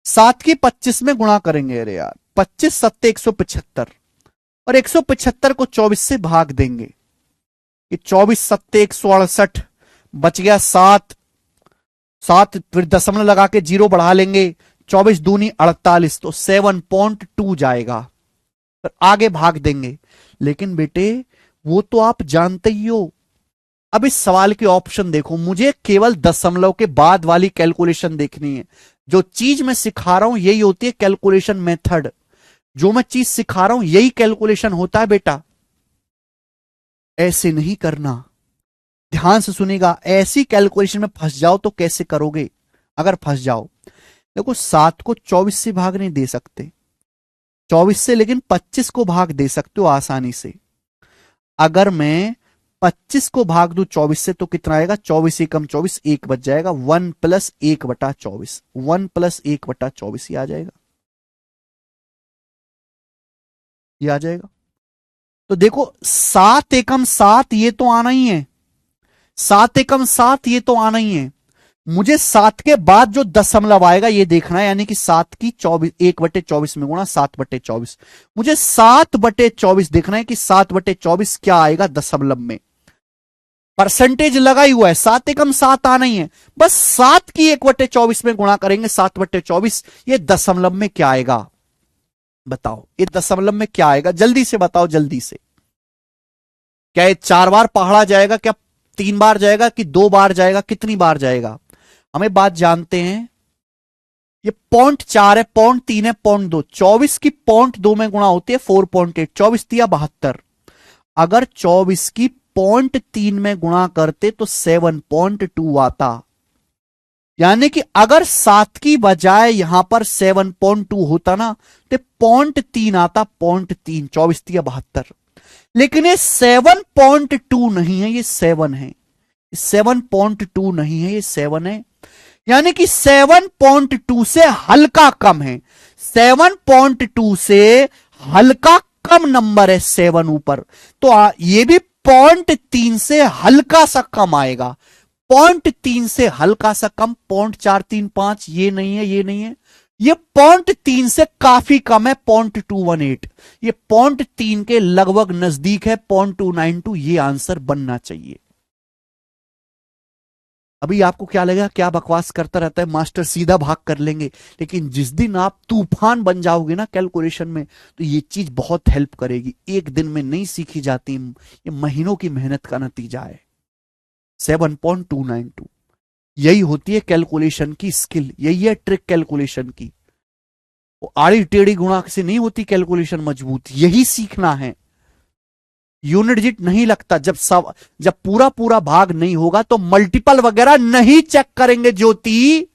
7 की 25 में गुणा करेंगे। अरे यार 25 सत्ते 175 और 175 को 24 से भाग देंगे, कि 24 सत्ते 168, बच गया 7, फिर दशमलव लगा के 0 बढ़ा लेंगे, 24 दूनी 48, तो 7.2 जाएगा, फिर आगे भाग देंगे। लेकिन बेटे वो तो आप जानते ही हो। अब इस सवाल के ऑप्शन देखो, मुझे केवल दशमलव के बाद वाली कैलकुलेशन देखनी है। जो चीज मैं सिखा रहा हूं यही होती है कैलकुलेशन मेथड, जो मैं चीज सिखा रहा हूं यही कैलकुलेशन होता है बेटा। ऐसे नहीं करना, ध्यान से सुनेगा। ऐसी कैलकुलेशन में फंस जाओ तो कैसे करोगे? अगर फंस जाओ, देखो 7 को 24 से भाग नहीं दे सकते, 24 से, लेकिन 25 को भाग दे सकते हो आसानी से। अगर मैं 25 को भाग दूं 24 से तो कितना आएगा, 24 एकम 24, 1 बच जाएगा, 1 + 1/24, 1 + 1/24 ये आ जाएगा, ये आ जाएगा। तो देखो 7 एकम 7 ये तो आना ही है, 7 एकम 7 ये तो आना ही है। मुझे 7 के बाद जो दशमलव आएगा ये देखना है, यानी कि 7 की 24 1/24 में गुणा 7/24। मुझे 7/24 देखना है कि 7/24 क्या आएगा दशमलव में। परसेंटेज लगा ही हुआ है, 7 एकम 7 आना ही है, बस 7 की 1/24 में गुणा करेंगे 7/24। ये दशमलव में क्या आएगा बताओ, ये दशमलव में क्या आएगा, जल्दी से बताओ, जल्दी से। क्या ये 4 बार पहाड़ा जाएगा, क्या 3 बार जाएगा, कि 2 बार जाएगा, कितनी बार जाएगा? हमें बात जानते हैं, ये 0.4 है, 0.3 है, 0.2, 24 की 0.2 में गुणा होती है 4.8, 24 दिया 72। अगर 24 की 0.3 में गुणा करते तो 7.2 आता, यानी कि अगर 7 की बजाय यहां पर 7.2 होता ना तो 0.3 आता, 0.3, 24 दिया 72। लेकिन ये 7.2 नहीं है, ये 7 है, 7.2 नहीं है, ये 7 है, यानी कि 7.2 से हल्का कम है, 7.2 से हल्का कम नंबर है 7 ऊपर। तो ये भी 0.3 से हल्का सा कम आएगा। 0.3 से हल्का सा कम, 0.435, ये नहीं है, ये नहीं है, ये 0.3 से काफी कम है, 0.218, ये 0.3 के लगभग नजदीक है, 0.292, ये आंसर बनना चाहिए। अभी आपको क्या लगेगा, क्या बकवास करता रहता है मास्टर, सीधा भाग कर लेंगे, लेकिन जिस दिन आप तूफान बन जाओगे ना कैलकुलेशन में, तो ये चीज बहुत हेल्प करेगी। एक दिन में नहीं सीखी जाती, ये महीनों की मेहनत का नतीजा है। 7.292, यही होती है कैलकुलेशन की स्किल, यही है ट्रिक कैलकुलेशन की। वो आड़ी टेढ़ी गुणा से नहीं होती कैलकुलेशन मजबूत, यही सीखना है। यूनिट डिजिट नहीं लगता, जब पूरा पूरा भाग नहीं होगा तो मल्टीपल वगैरह नहीं चेक करेंगे ज्योति।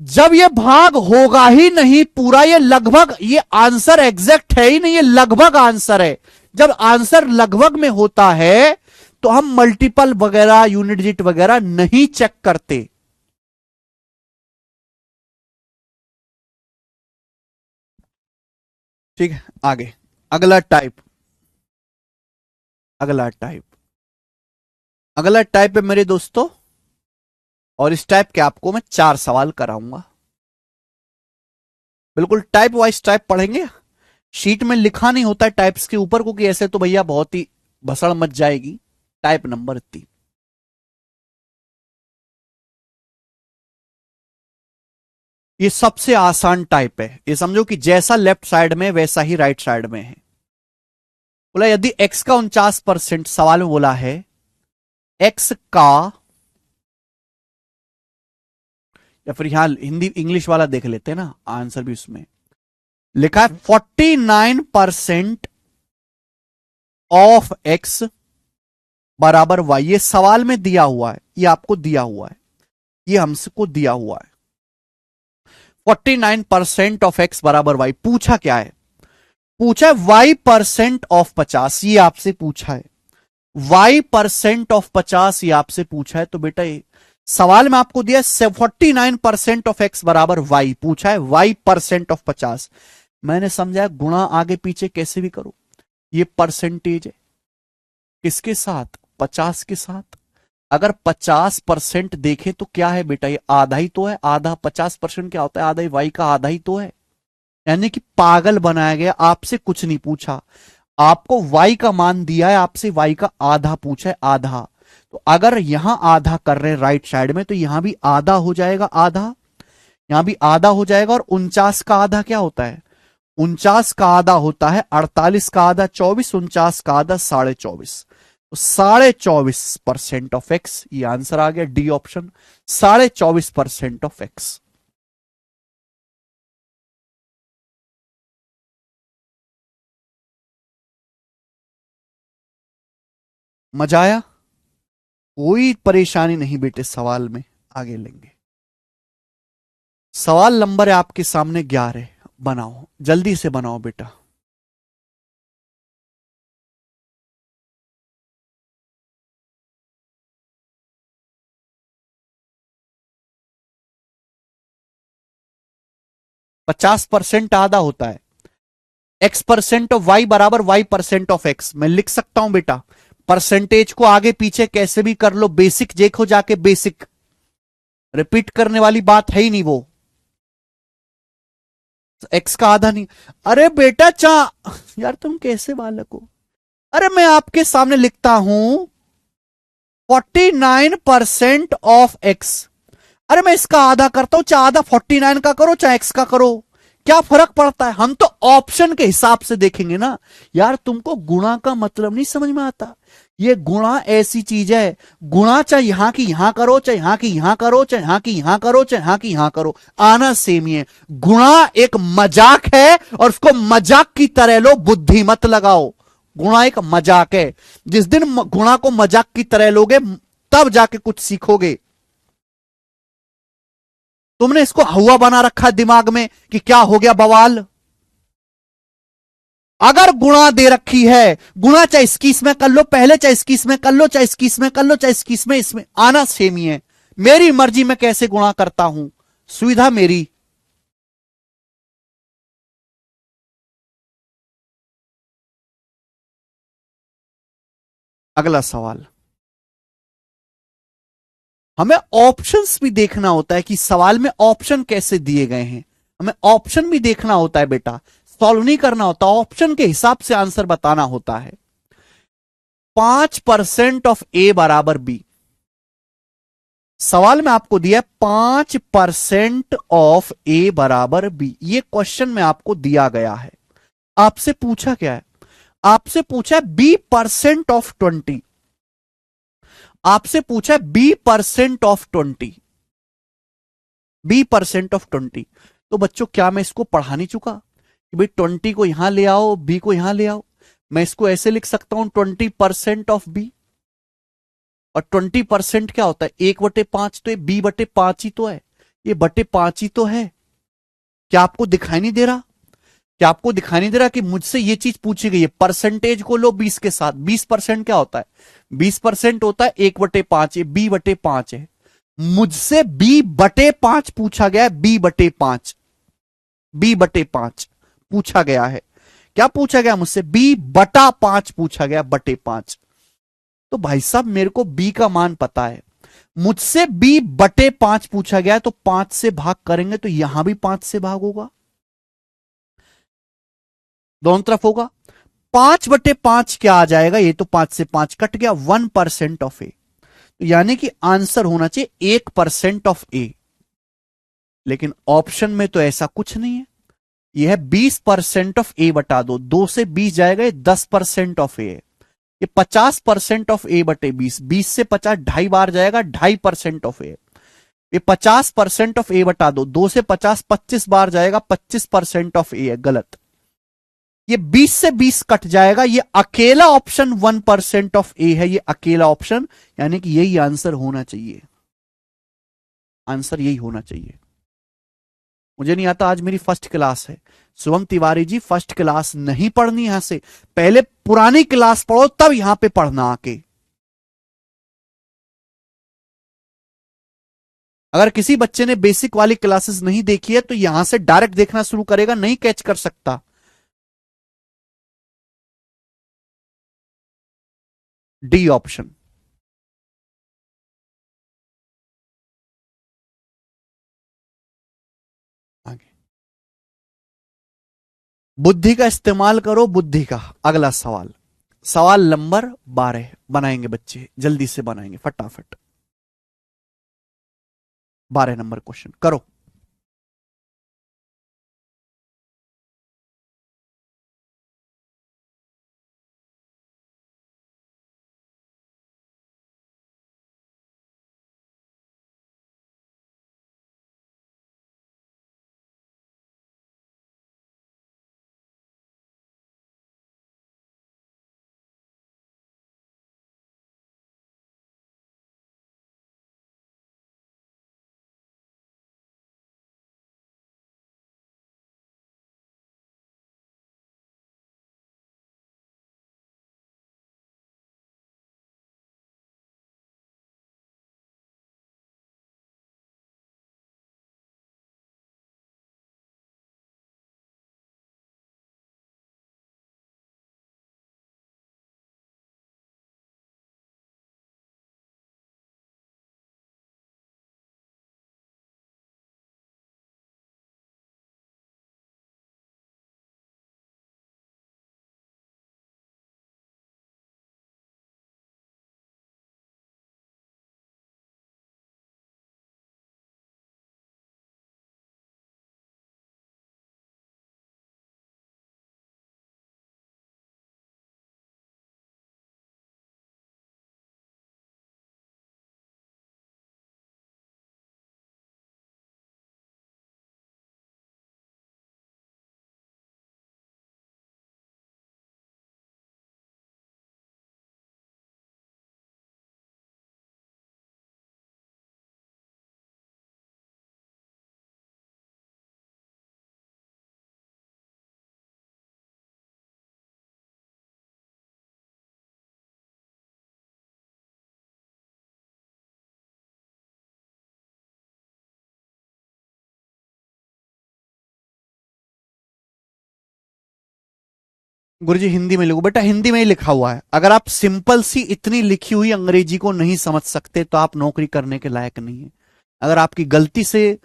जब ये भाग होगा ही नहीं पूरा, ये लगभग, ये आंसर एग्जैक्ट है ही नहीं, ये लगभग आंसर है। जब आंसर लगभग में होता है तो हम मल्टीपल वगैरह यूनिट डिजिट वगैरह नहीं चेक करते। ठीक है, आगे अगला टाइप, अगला टाइप, अगला टाइप है मेरे दोस्तों, और इस टाइप के आपको मैं 4 सवाल कराऊंगा। बिल्कुल टाइप वाइज टाइप पढ़ेंगे, शीट में लिखा नहीं होता है टाइप्स के ऊपर, क्योंकि ऐसे तो भैया बहुत ही भसड़ मच जाएगी। टाइप नंबर 3, ये सबसे आसान टाइप है। ये समझो कि जैसा लेफ्ट साइड में वैसा ही राइट साइड में है। बोला यदि x का 49%, सवाल में बोला है x का, या फिर यहां हिंदी इंग्लिश वाला देख लेते हैं ना, आंसर भी उसमें लिखा है 49% ऑफ x बराबर y। ये सवाल में दिया हुआ है, ये आपको दिया हुआ है, ये हमको दिया हुआ है। 49% ऑफ x बराबर y, पूछा क्या है, पूछा है y% ऑफ 50, ये आपसे पूछा है। y% ऑफ 50 ये आपसे पूछा है। तो बेटा ये सवाल में आपको दिया 49% ऑफ x बराबर y, पूछा है y% ऑफ 50। मैंने समझा गुणा आगे पीछे कैसे भी करो, ये परसेंटेज है किसके साथ, 50 के साथ। अगर 50% देखें तो क्या है बेटा, ये आधा ही तो है। आधा 50% क्या होता है, आधा ही, y का आधा ही तो है। यानी कि पागल बनाया गया, आपसे कुछ नहीं पूछा, आपको y का मान दिया है, आपसे y का आधा पूछा है, आधा। तो अगर यहां आधा कर रहे हैं राइट साइड में, तो यहां भी आधा हो जाएगा, आधा, यहां भी आधा हो जाएगा। और 49 का आधा क्या होता है, 49 का आधा होता है 48 का आधा 24, 49 का आधा 24.5। तो 24.5% ऑफ एक्स, ये आंसर आ गया, डी ऑप्शन, 24.5% ऑफ एक्स। मजा आया, कोई परेशानी नहीं बेटे सवाल में, आगे लेंगे। सवाल नंबर है आपके सामने 11, बनाओ जल्दी से बनाओ बेटा। पचास परसेंट आधा होता है, x% ऑफ y बराबर y% ऑफ x। मैं लिख सकता हूं बेटा, परसेंटेज को आगे पीछे कैसे भी कर लो, बेसिक देखो जाके, बेसिक रिपीट करने वाली बात है ही नहीं वो। एक्स का आधा नहीं, अरे बेटा यार तुम कैसे बालक हो। अरे मैं आपके सामने लिखता हूं 49% ऑफ एक्स। अरे मैं इसका आधा करता हूं, चाहे आधा 49 का करो चाहे एक्स का करो, क्या फर्क पड़ता है। हम तो ऑप्शन के हिसाब से देखेंगे ना। यार तुमको गुणा का मतलब नहीं समझ में आता। ये गुणा ऐसी चीज है, गुणा चाहे यहां की यहां करो, चाहे यहां की यहां करो, चाहे यहां की यहां करो, चाहे यहां की यहां करो, आना सेम ही है। गुणा एक मजाक है, और उसको मजाक की तरह लो, बुद्धि मत लगाओ। गुणा एक मजाक है, जिस दिन गुणा को मजाक की तरह लोगे तब जाके कुछ सीखोगे। तुमने इसको हुआ बना रखा है दिमाग में कि क्या हो गया बवाल। अगर गुणा दे रखी है, गुणा चाहे 21 में कर लो पहले, चाहे 21 में कर लो, चाहे 21 में कर लो, चाहे 21 में, इसमें आना सेम ही है। मेरी मर्जी में कैसे गुणा करता हूं, सुविधा मेरी। अगला सवाल, हमें ऑप्शंस भी देखना होता है कि सवाल में ऑप्शन कैसे दिए गए हैं, हमें ऑप्शन भी देखना होता है बेटा, सॉल्व नहीं करना होता, ऑप्शन के हिसाब से आंसर बताना होता है। 5% ऑफ ए बराबर बी, सवाल में आपको दिया है 5% ऑफ ए बराबर बी, ये क्वेश्चन में आपको दिया गया है। आपसे पूछा क्या है, आपसे पूछा है बी परसेंट ऑफ 20, आपसे पूछा है B percent of 20, B percent of 20। तो बच्चों क्या मैं इसको पढ़ा नहीं चुका कि भाई 20 को यहां ले आओ, बी को यहां ले आओ? मैं इसको ऐसे लिख सकता हूं 20% ऑफ बी, और 20% क्या होता है 1/5, तो ये b/5 ही तो है, ये बटे 5 ही तो है। क्या आपको दिखाई नहीं दे रहा, क्या आपको दिखाई नहीं दे रहा कि मुझसे ये चीज पूछी गई है? परसेंटेज को लो 20 के साथ, 20% क्या होता है, 20% होता है 1/5, ये b/5 है। मुझसे b/5 पूछा गया है, b/5, b/5 पूछा गया है। क्या पूछा गया मुझसे? b/5 पूछा गया, बटे 5। तो भाई साहब मेरे को b का मान पता है, मुझसे b/5 पूछा गया है, तो 5 से भाग करेंगे तो यहां भी 5 से भाग होगा, दोनों तरफ होगा। 5/5 क्या आ जाएगा, ये तो 5 से 5 कट गया, 1% ऑफ ए, तो यानी कि आंसर होना चाहिए 1% ऑफ ए। लेकिन ऑप्शन में तो ऐसा कुछ नहीं है, यह है 20% ऑफ ए बटा 2, 2 से 20 जाएगा, ये 10% ऑफ ए है। ये 50% ऑफ ए बटे 20, 20 से 50 ढाई बार जाएगा, 2.5% ऑफ ए। ये 50% ऑफ ए बटा 2, 2 से 50 25 बार जाएगा, 25% ऑफ ए है, गलत। ये 20 से 20 कट जाएगा, ये अकेला ऑप्शन 1% ऑफ ए है, ये अकेला ऑप्शन, यानी कि यही आंसर होना चाहिए, आंसर यही होना चाहिए। मुझे नहीं आता, आज मेरी फर्स्ट क्लास है, शुभम तिवारी जी फर्स्ट क्लास नहीं पढ़नी यहां से, पहले पुरानी क्लास पढ़ो तब यहां पे पढ़ना आके। अगर किसी बच्चे ने बेसिक वाली क्लासेस नहीं देखी है तो यहां से डायरेक्ट देखना शुरू करेगा, नहीं कैच कर सकता। D option. आगे, बुद्धि का इस्तेमाल करो, बुद्धि का। अगला सवाल, सवाल नंबर 12 बनाएंगे बच्चे, जल्दी से बनाएंगे फटाफट। 12 नंबर क्वेश्चन करो। गुरुजी हिंदी में लिखो। बेटा हिंदी में ही लिखा हुआ है। अगर आप सिंपल सी इतनी लिखी हुई अंग्रेजी को नहीं समझ सकते तो आप नौकरी करने के लायक नहीं है। अगर आपकी गलती से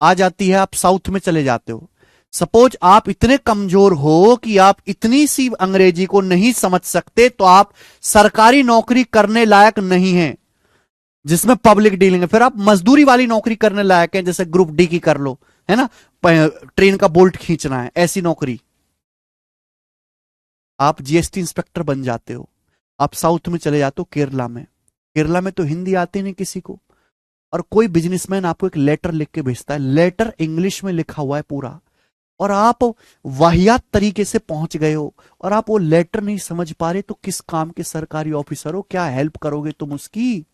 आ जाती है, आप साउथ में चले जाते हो। सपोज आप इतने कमजोर हो कि आप इतनी सी अंग्रेजी को नहीं समझ सकते तो आप सरकारी नौकरी करने लायक नहीं है जिसमें पब्लिक डीलिंग है। फिर आप मजदूरी वाली नौकरी करने लायक है, जैसे ग्रुप डी की कर लो, है ना, ट्रेन का बोल्ट खींचना है, ऐसी नौकरी। आप जीएसटी इंस्पेक्टर बन जाते हो। आप साउथ में चले जाते हो, केरला में। केरला में तो हिंदी आती नहीं किसी को, और कोई बिजनेसमैन आपको एक लेटर लिख के भेजता है, लेटर इंग्लिश में लिखा हुआ है पूरा, और आप वाहियात तरीके से पहुंच गए हो, और आप वो लेटर नहीं समझ पा रहे, तो किस काम के सरकारी ऑफिसर हो, क्या हेल्प करोगे तुम उसकी?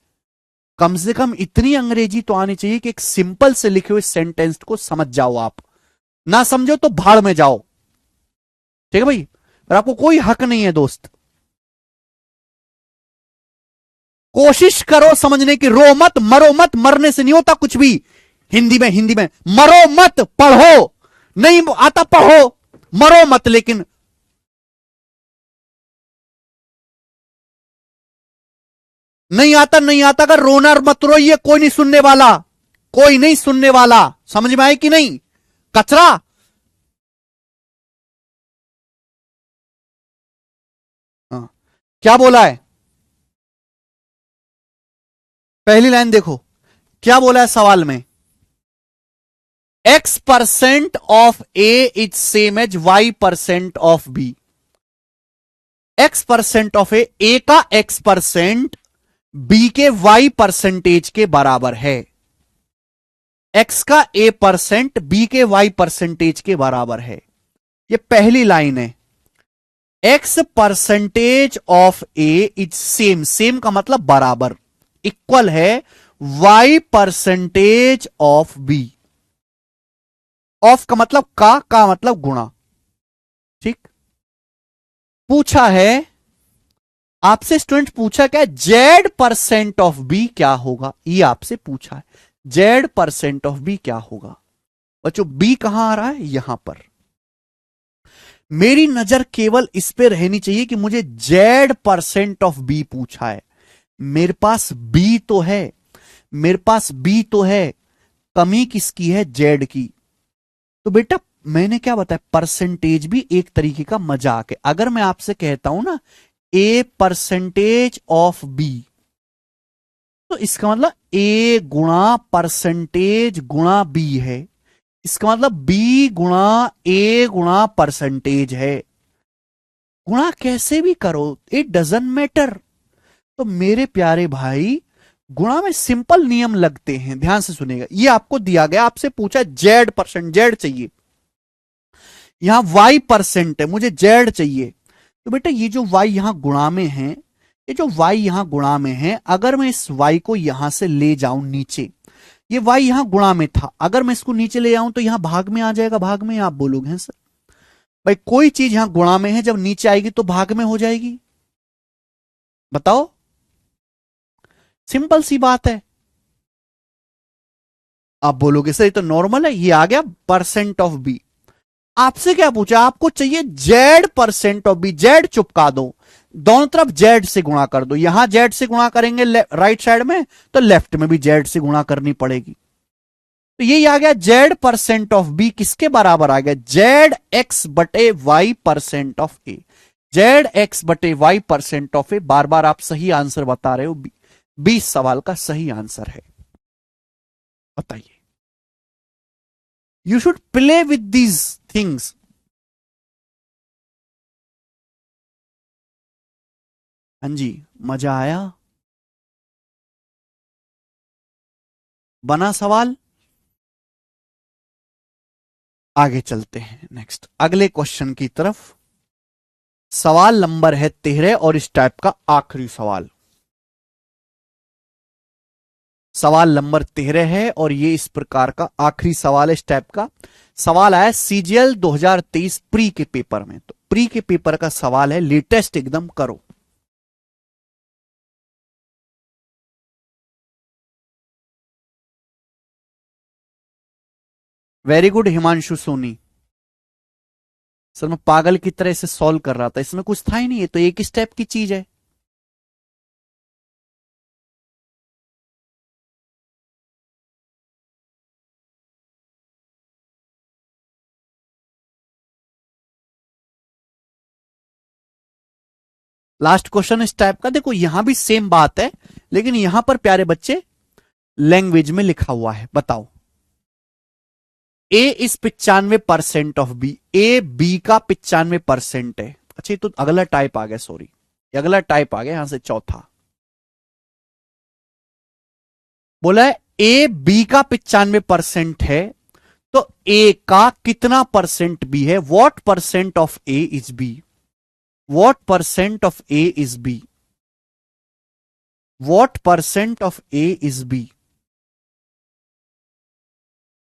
कम से कम इतनी अंग्रेजी तो आनी चाहिए कि एक सिंपल से लिखे हुए सेंटेंस को समझ जाओ आप। ना समझो तो भाड़ में जाओ। ठीक है भाई, और आपको कोई हक नहीं है दोस्त। कोशिश करो समझने की, रो मत, मरो मत, मरने से नहीं होता कुछ भी। हिंदी में, हिंदी में मरो मत, पढ़ो। नहीं आता पढ़ो, मरो मत। लेकिन नहीं आता, नहीं आता, अगर रोना मत रोइए, कोई नहीं सुनने वाला, कोई नहीं सुनने वाला। समझ में आए कि नहीं? कचरा। हाँ, क्या बोला है? पहली लाइन देखो, क्या बोला है सवाल में? x% of A is same as y% of B. x% of A का x% बी के y% के बराबर है। x का a% बी के y% के बराबर है। ये पहली लाइन है। x% of A is same, same का मतलब बराबर, इक्वल है y% ऑफ बी। ऑफ का मतलब का मतलब गुणा। ठीक। पूछा है आपसे, स्टूडेंट पूछा क्या, z% ऑफ बी क्या होगा, ये आपसे पूछा है। z% ऑफ बी क्या होगा? बच्चों बी कहां आ रहा है? यहां पर। मेरी नजर केवल इस पे रहनी चाहिए कि मुझे z% ऑफ बी पूछा है। मेरे पास बी तो है, मेरे पास बी तो है, कमी किसकी है? जेड की। तो बेटा मैंने क्या बताया, परसेंटेज भी एक तरीके का मजाक है। अगर मैं आपसे कहता हूं ना a% ऑफ बी, तो इसका मतलब a गुणा परसेंटेज गुणा b है। इसका मतलब b गुणा a गुणा परसेंटेज है। गुणा कैसे भी करो, इट डजेंट मैटर। तो मेरे प्यारे भाई, गुणा में सिंपल नियम लगते हैं, ध्यान से सुनेगा। ये आपको दिया गया, आपसे पूछा z%, जेड चाहिए, यहां y% है, मुझे जेड चाहिए। तो बेटा ये जो y यहां गुणा में है, ये जो y यहां गुणा में है, अगर मैं इस y को यहां से ले जाऊं नीचे, ये y यहां गुणा में था, अगर मैं इसको नीचे ले आऊं तो यहां भाग में आ जाएगा। भाग में आप बोलोगे हैं सर, भाई कोई चीज यहां गुणा में है, जब नीचे आएगी तो भाग में हो जाएगी। बताओ, सिंपल सी बात है। आप बोलोगे सर ये तो नॉर्मल है, ये आ गया परसेंट ऑफ बी। आपसे क्या पूछा, आपको चाहिए z% ऑफ बी। जेड चुपका दो, दोनों तरफ जेड से गुणा कर दो। यहां जेड से गुणा करेंगे राइट साइड में, तो लेफ्ट में भी जेड से गुणा करनी पड़ेगी। तो यही आ गया z% ऑफ बी किसके बराबर आ गया? zx/y% of A. zx/y% of ए। बार बार आप सही आंसर बता रहे हो, 20 सवाल का सही आंसर है। बताइए, you should play with these things. हाँ जी, मजा आया? बना सवाल? आगे चलते हैं नेक्स्ट अगले क्वेश्चन की तरफ। सवाल नंबर है 13 और इस टाइप का आखिरी सवाल। सवाल नंबर 13 है और ये इस प्रकार का आखिरी सवाल है। इस टाइप का सवाल आया सीजीएल 2023 प्री के पेपर में। तो प्री के पेपर का सवाल है, लेटेस्ट एकदम करो। Very good Himanshu Soni. Sir मैं पागल की तरह इसे सॉल्व कर रहा था, इसमें कुछ था ही नहीं, ये तो एक ही स्टेप की चीज है। लास्ट क्वेश्चन इस टाइप का, देखो यहां भी सेम बात है, लेकिन यहां पर प्यारे बच्चे लैंग्वेज में लिखा हुआ है। बताओ, ए इस 95% ऑफ बी, ए बी का 95% है। अच्छा, ये तो अगला टाइप आ गया, सॉरी, ये अगला टाइप आ गया यहां से चौथा। बोला है ए बी का 95% है, तो ए का कितना परसेंट बी है? What percent of A is B? What percent of A is B? What percent of A is B?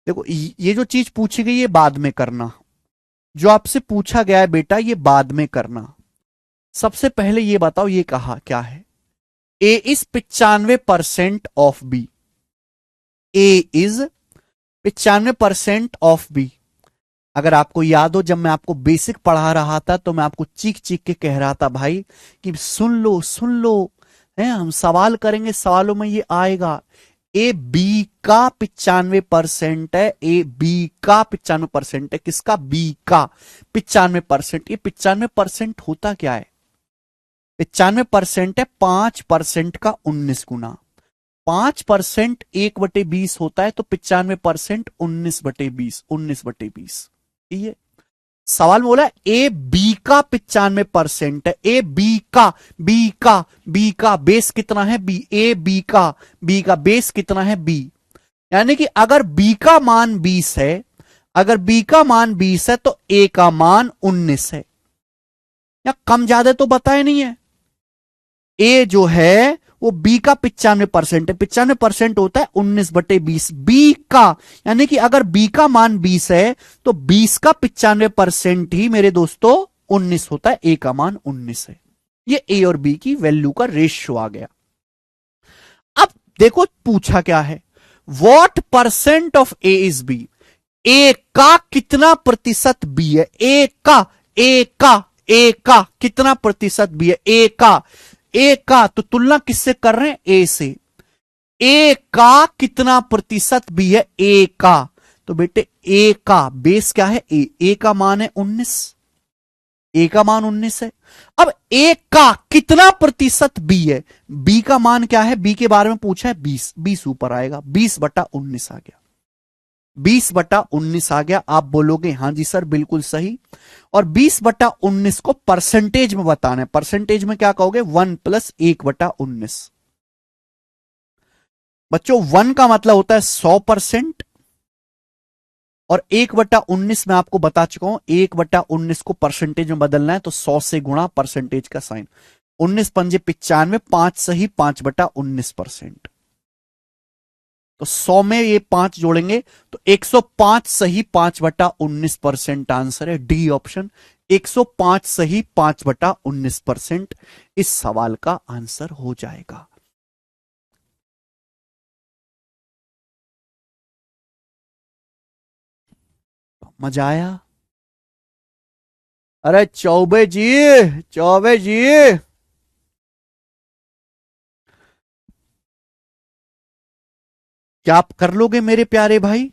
देखो ये जो चीज पूछी गई है बाद में करना, जो आपसे पूछा गया है बेटा ये बाद में करना। सबसे पहले ये बताओ ये कहा क्या है? A is 95% of B. A is 95% of B. अगर आपको याद हो, जब मैं आपको बेसिक पढ़ा रहा था तो मैं आपको चीख चीख के कह रहा था भाई कि सुन लो सुन लो, है हम सवाल करेंगे, सवालों में ये आएगा। ए बी का 95% है, ए बी का 95% है, किसका? बी का 95%। ये 95% होता क्या है? 95% है 5% का 19 गुना। 5% 1/20 होता है, तो 95% 19/20, 19/20। ठीक है, सवाल में बोला ए बी का 95% है, ए बी का बेस कितना है? बी। ए बी का बेस कितना है? बी। यानी कि अगर बी का मान 20 है, अगर बी का मान 20 है तो ए का मान 19 है। या कम ज्यादा तो बताया नहीं है। ए जो है वो बी का 95% है, 95% होता है 19/20 बी का। यानी कि अगर बी का मान 20 है तो 20 का 95% ही मेरे दोस्तों 19 होता है, ए का मान 19 है। ये ए और बी की वैल्यू का रेशियो आ गया। अब देखो पूछा क्या है, what percent of A is B? A का कितना प्रतिशत बी है? ए का कितना प्रतिशत बी है? ए का तो तुलना किससे कर रहे हैं? ए से। ए का कितना प्रतिशत बी है? ए का। तो बेटे ए का बेस क्या है? ए का मान है 19, ए का मान 19 है। अब ए का कितना प्रतिशत बी है? बी का मान क्या है? बी के बारे में पूछा है 20, 20 ऊपर आएगा, 20/19 आ गया, 20/19 आ गया। आप बोलोगे हां जी सर बिल्कुल सही। और 20/19 को परसेंटेज में बताना है, परसेंटेज में क्या कहोगे? 1 + 1/19। बच्चों 1 का मतलब होता है 100%, और 1/19 में आपको बता चुका हूं, 1/19 को परसेंटेज में बदलना है तो 100 से गुणा परसेंटेज का साइन, 19 पंजे 95, 5 सही 5/19%। तो 100 में ये 5 जोड़ेंगे तो 105 सही 5/19% आंसर है, डी ऑप्शन। 105 सही 5/19% इस सवाल का आंसर हो जाएगा। मजा आया? अरे चौबे जी, चौबे जी, क्या आप कर लोगे मेरे प्यारे भाई? है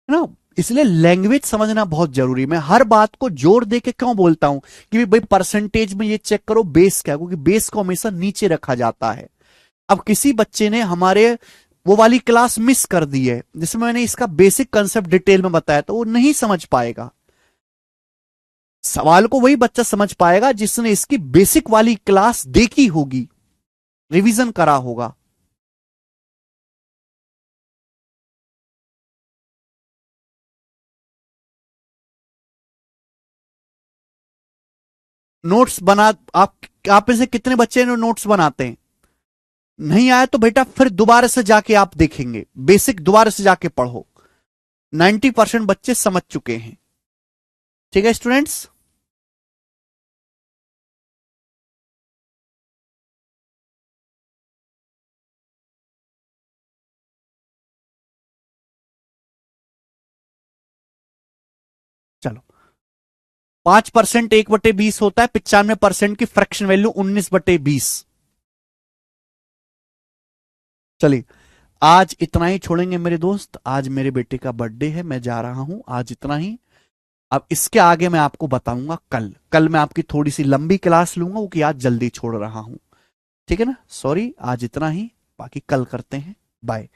ना? इसलिए लैंग्वेज समझना बहुत जरूरी है। मैं हर बात को जोर दे के क्यों बोलता हूं कि भाई परसेंटेज में ये चेक करो बेस क्या है, क्योंकि बेस को हमेशा नीचे रखा जाता है। अब किसी बच्चे ने हमारे वो वाली क्लास मिस कर दी है जिसमें मैंने इसका बेसिक कंसेप्ट डिटेल में बताया, तो वो नहीं समझ पाएगा। सवाल को वही बच्चा समझ पाएगा जिसने इसकी बेसिक वाली क्लास देखी होगी, रिवीजन करा होगा। नोट्स बना, आप में से कितने बच्चे ने नोट्स बनाते हैं? नहीं आया तो बेटा फिर दोबारा से जाके आप देखेंगे, बेसिक दोबारा से जाके पढ़ो। 90% बच्चे समझ चुके हैं। ठीक है स्टूडेंट्स? 5% 1/20 होता है, 95% की फ्रैक्शन वैल्यू 19/20। चलिए आज इतना ही छोड़ेंगे मेरे दोस्त, आज मेरे बेटे का बर्थडे है, मैं जा रहा हूं, आज इतना ही। अब इसके आगे मैं आपको बताऊंगा कल, कल मैं आपकी थोड़ी सी लंबी क्लास लूंगा, वो कि आज जल्दी छोड़ रहा हूं। ठीक है ना, सॉरी, आज इतना ही, बाकी कल करते हैं। बाय।